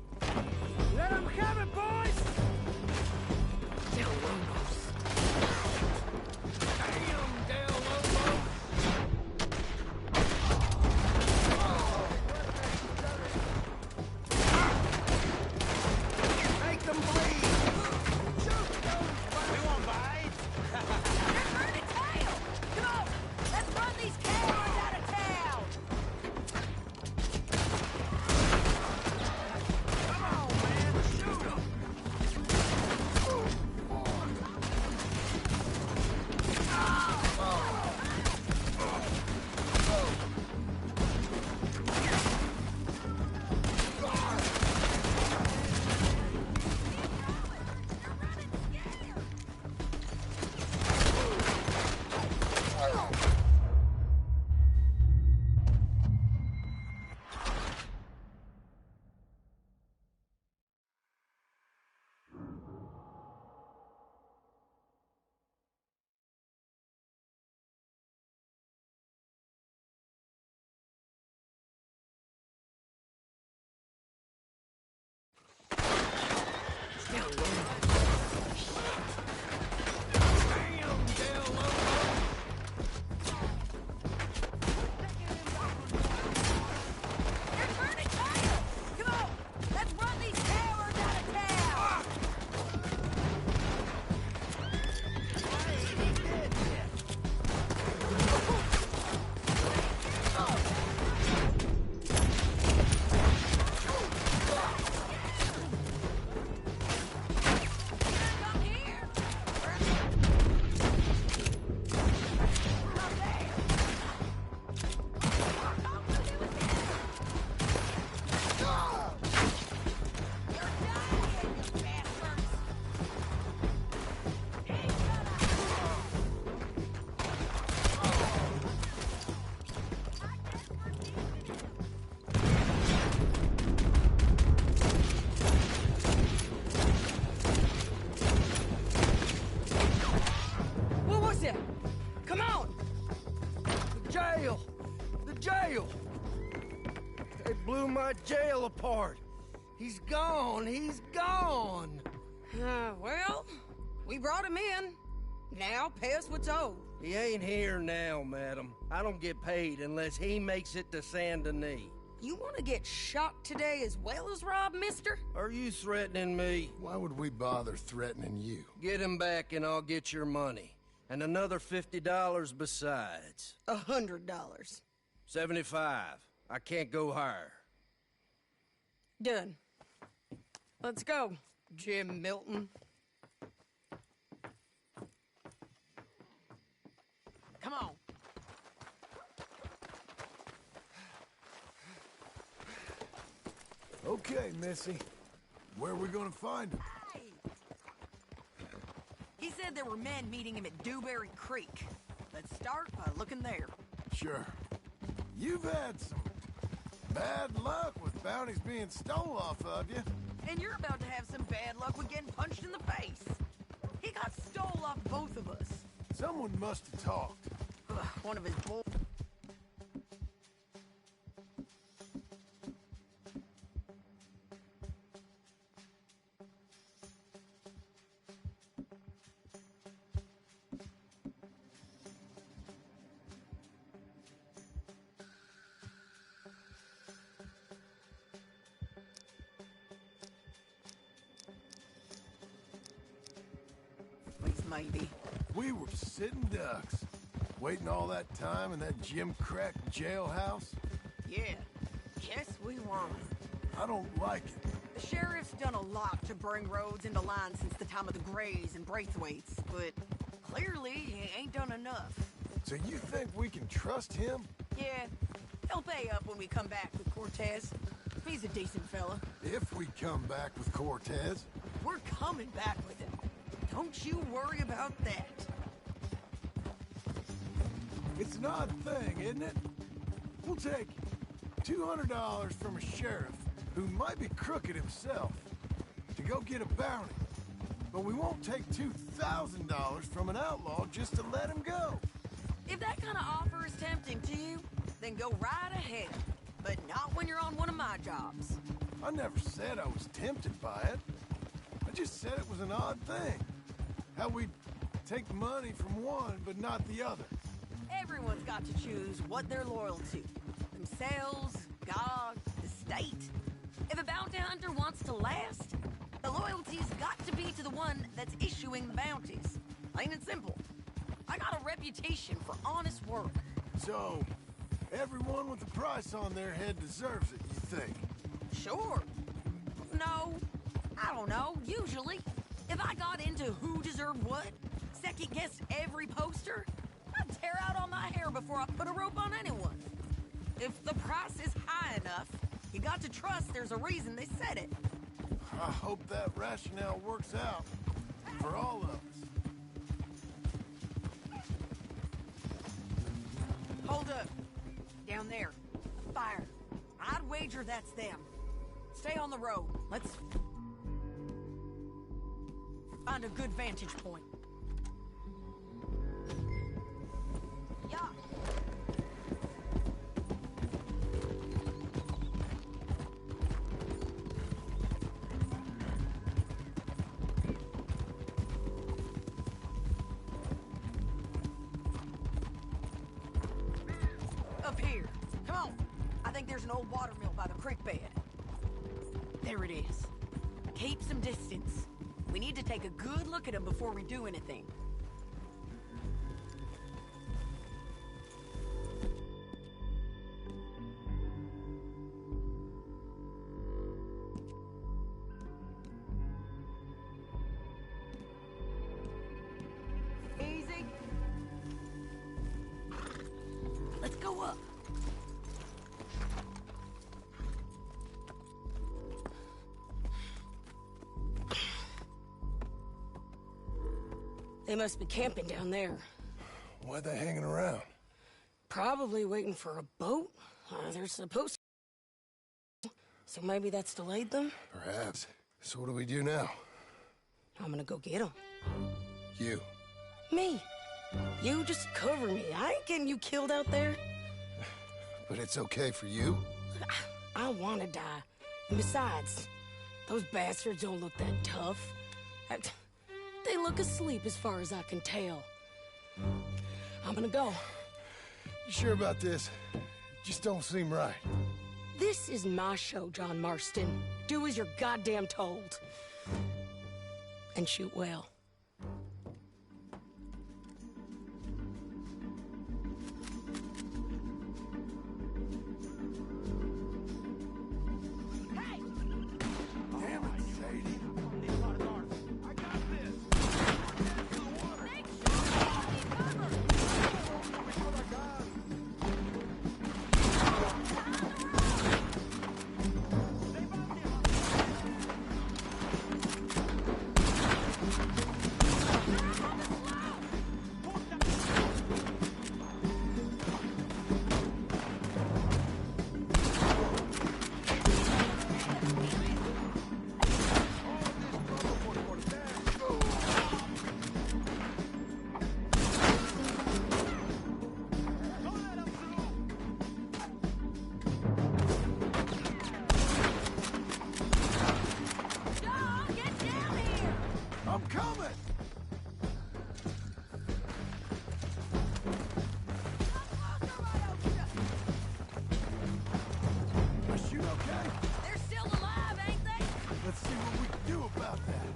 Let them have it, boys! Del Lobos. Damn, Del Lobos! jail! They blew my jail apart. He's gone. He's gone. Well, we brought him in. Now pay us what's owed. He ain't here now, madam. I don't get paid unless he makes it to Saint Denis. You want to get shot today as well as Rob, mister? Are you threatening me? Why would we bother threatening you? Get him back and I'll get your money. And another $50 besides. $100. 75. I can't go higher. Done. Let's go, Jim Milton. Come on. Okay, Missy. Where are we gonna find him? He said there were men meeting him at Dewberry Creek. Let's start by looking there. Sure. You've had some bad luck with bounties being stole off of you. And you're about to have some bad luck with getting punched in the face. He got stole off both of us. Someone must have talked. One of his boys. Maybe. We were sitting ducks, waiting all that time in that Jim Crack jailhouse. Yeah, yes we were. I don't like it. The sheriff's done a lot to bring roads into line since the time of the Grays and Braithwaites, but clearly he ain't done enough. So you think we can trust him? Yeah, he'll pay up when we come back with Cortez. He's a decent fella. If we come back with Cortez. We're coming back with him. Don't you worry about that. It's an odd thing, isn't it? We'll take $200 from a sheriff who might be crooked himself to go get a bounty. But we won't take $2,000 from an outlaw just to let him go. If that kind of offer is tempting to you, then go right ahead. But not when you're on one of my jobs. I never said I was tempted by it. I just said it was an odd thing. How we'd take money from one, but not the other. Everyone's got to choose what they're loyal to. Themselves, God, the state. If a bounty hunter wants to last, the loyalty's got to be to the one that's issuing the bounties. Plain and simple. I got a reputation for honest work. So, everyone with a price on their head deserves it, you think? Sure. No, I don't know, usually. If I got into who deserved what, second-guessed every poster, I'd tear out all my hair before I put a rope on anyone. If the price is high enough, you got to trust there's a reason they said it. I hope that rationale works out for all of us. Hold up. Down there. Fire. I'd wager that's them. Stay on the road. Let's find a good vantage point. Yeah. Up here. Come on. I think there's an old watermill by the creek bed. There it is. Keep some distance. We need to take a good look at him before we do anything. Easy. Let's go up. They must be camping down there. Why are they hanging around? Probably waiting for a boat. They're supposed to. So maybe that's delayed them? Perhaps. So what do we do now? I'm gonna go get them. You. Me. You just cover me. I ain't getting you killed out there. But it's okay for you? I want to die. And besides, those bastards don't look that tough. They look asleep as far as I can tell. I'm gonna go. You sure about this? Just don't seem right. This is my show, John Marston. Do as you're goddamn told. And shoot well. Damn it, Sadie. I got this. I'm coming! Is you okay? They're still alive, ain't they? Let's see what we can do about that.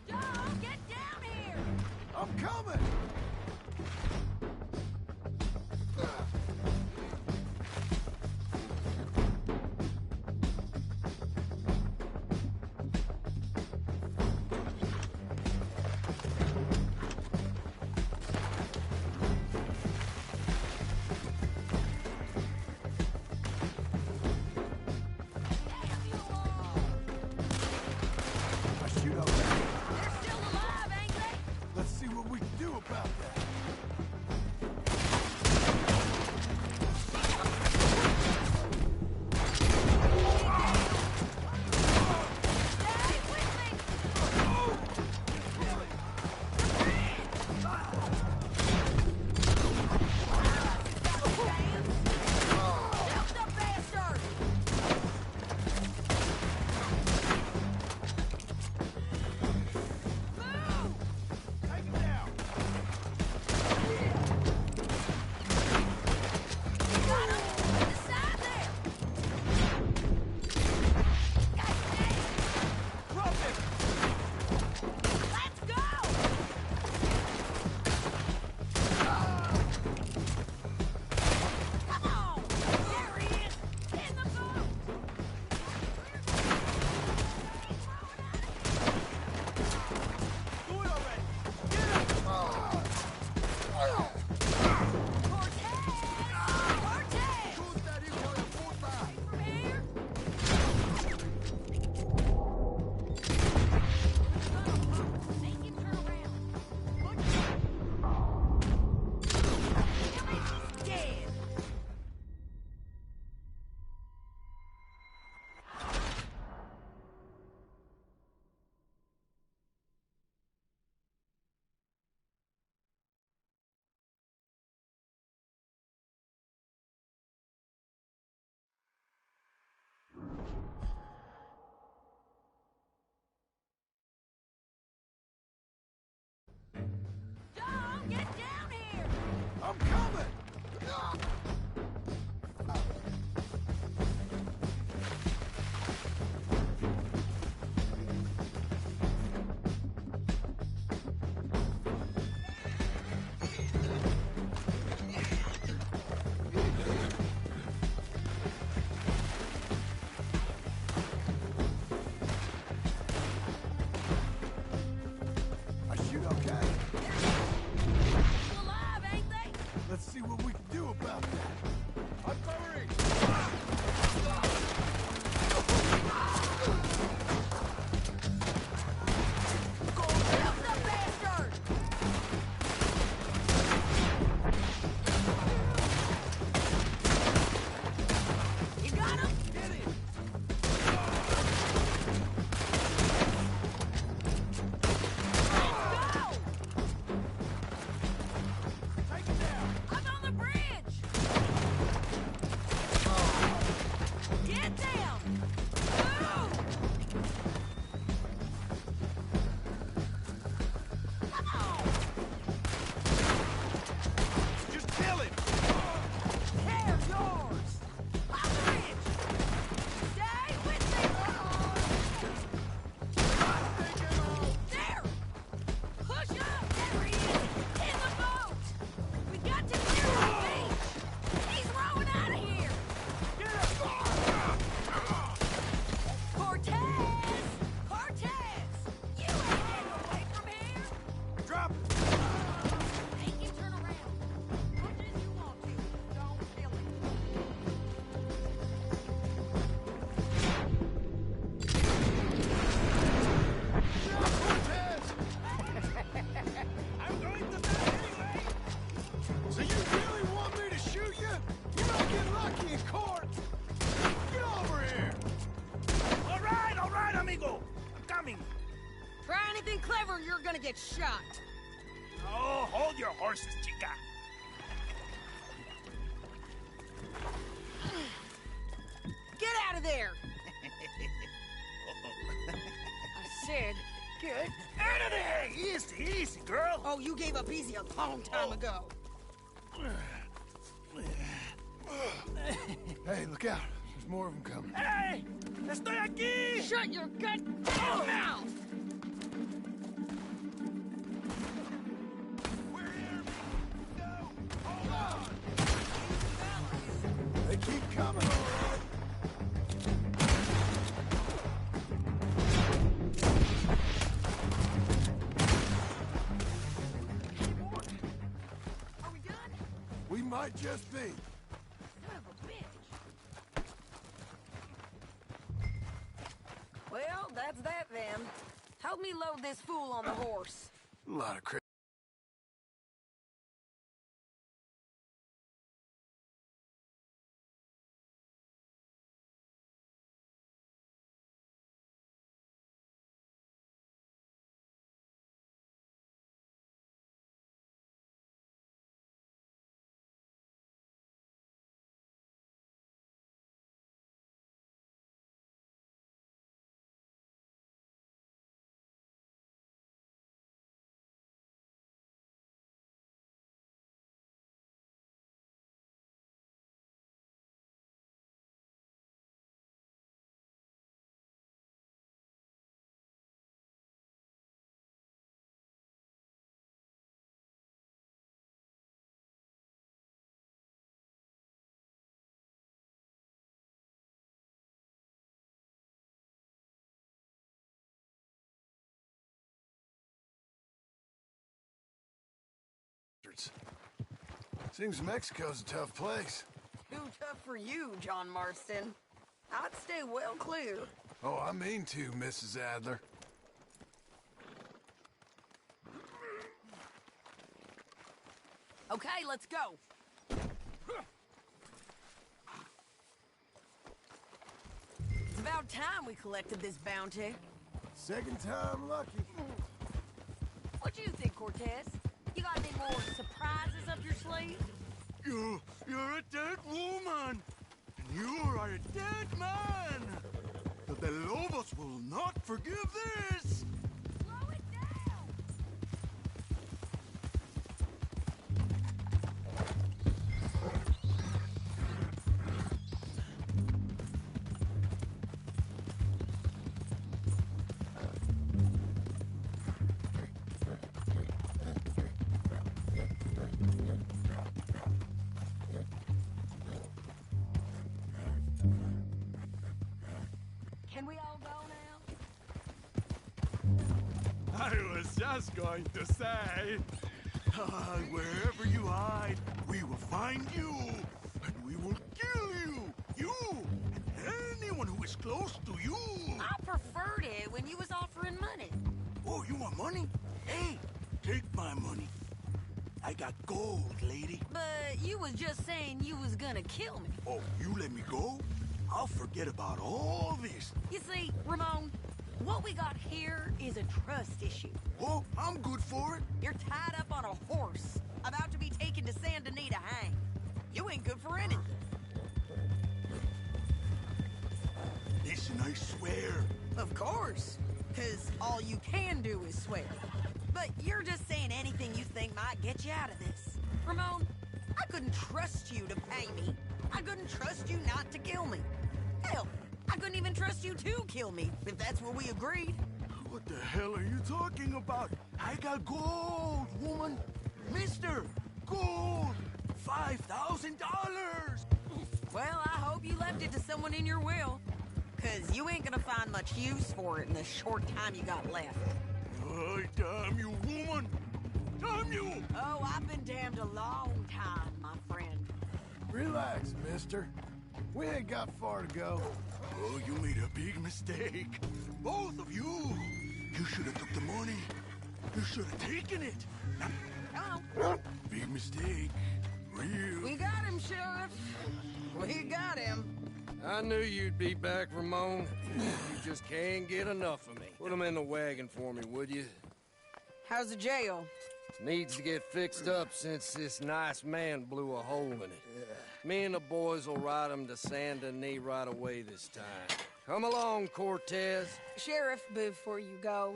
John, get down here! I'm coming! I shoot already. They're still alive, ain't they? Let's see what we can do about gonna get shot. Oh, hold your horses, chica. Get out of there! I said, get out of there! Easy, easy, girl. Oh, you gave up easy a long time ago. Hey, look out. There's more of them coming. Hey! Estoy aquí! Shut your goddamn mouth! They keep coming, all right. Are we done? We might just be. Son of a bitch. Well, that's that then. Help me load this fool on the horse. A lot of crazy. Seems Mexico's a tough place. Too tough for you, John Marston. I'd stay well clear. Oh, I mean to, Mrs. Adler. Okay, let's go. It's about time we collected this bounty. Second time lucky. What do you think, Cortez? You got any more surprises up your sleeve? You're a dead woman. And you are a dead man. The De Lobos will not forgive this. Slow it down. Can we all go now? I was just going to say, wherever you hide, we will find you, and we will kill you. You and anyone who is close to you. I preferred it when you was offering money. Oh, you want money? Hey, take my money. I got gold, lady. But you was just saying you was gonna kill me. Oh, you let me go? I'll forget about all this. You see, Ramon, what we got here is a trust issue. Oh, I'm good for it. You're tied up on a horse, about to be taken to San Denis to hang. You ain't good for anything. Listen, I swear. Of course, because all you can do is swear. But you're just saying anything you think might get you out of this. Ramon, I couldn't trust you to pay me. I couldn't trust you not to kill me. Hell, I couldn't even trust you to kill me, if that's what we agreed. What the hell are you talking about? I got gold, woman. Mister, gold. $5,000. Well, I hope you left it to someone in your will. Because you ain't gonna find much use for it in the short time you got left. Oh, damn you, woman. Damn you. Oh, I've been damned a long time, my friend. Relax, mister. We ain't got far to go. Oh, you made a big mistake. Both of you. You should have took the money. You should have taken it. Oh. Big mistake. Real. We got him, Sheriff. We got him. I knew you'd be back, Ramon. You just can't get enough of me. Put him in the wagon for me, would you? How's the jail? Needs to get fixed up since this nice man blew a hole in it. Me and the boys will ride him to Saint Denis right away this time. Come along, Cortez. Sheriff, before you go,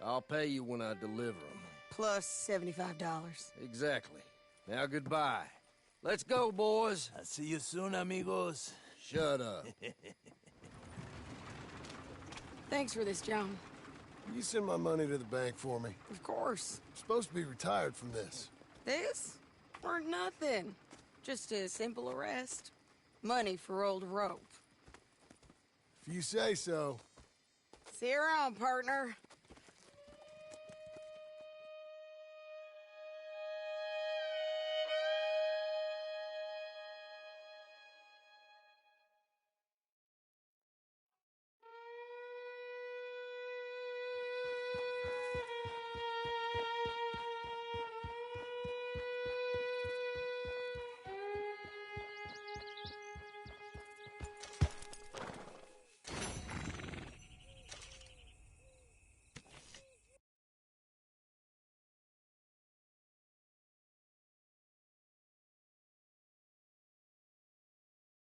I'll pay you when I deliver him. plus $75. Exactly. Now goodbye. Let's go, boys. I'll see you soon, amigos. Shut up. Thanks for this, John. You send my money to the bank for me. Of course. I'm supposed to be retired from this. This? Or nothing. Just a simple arrest. Money for old rope. If you say so. See you around, partner.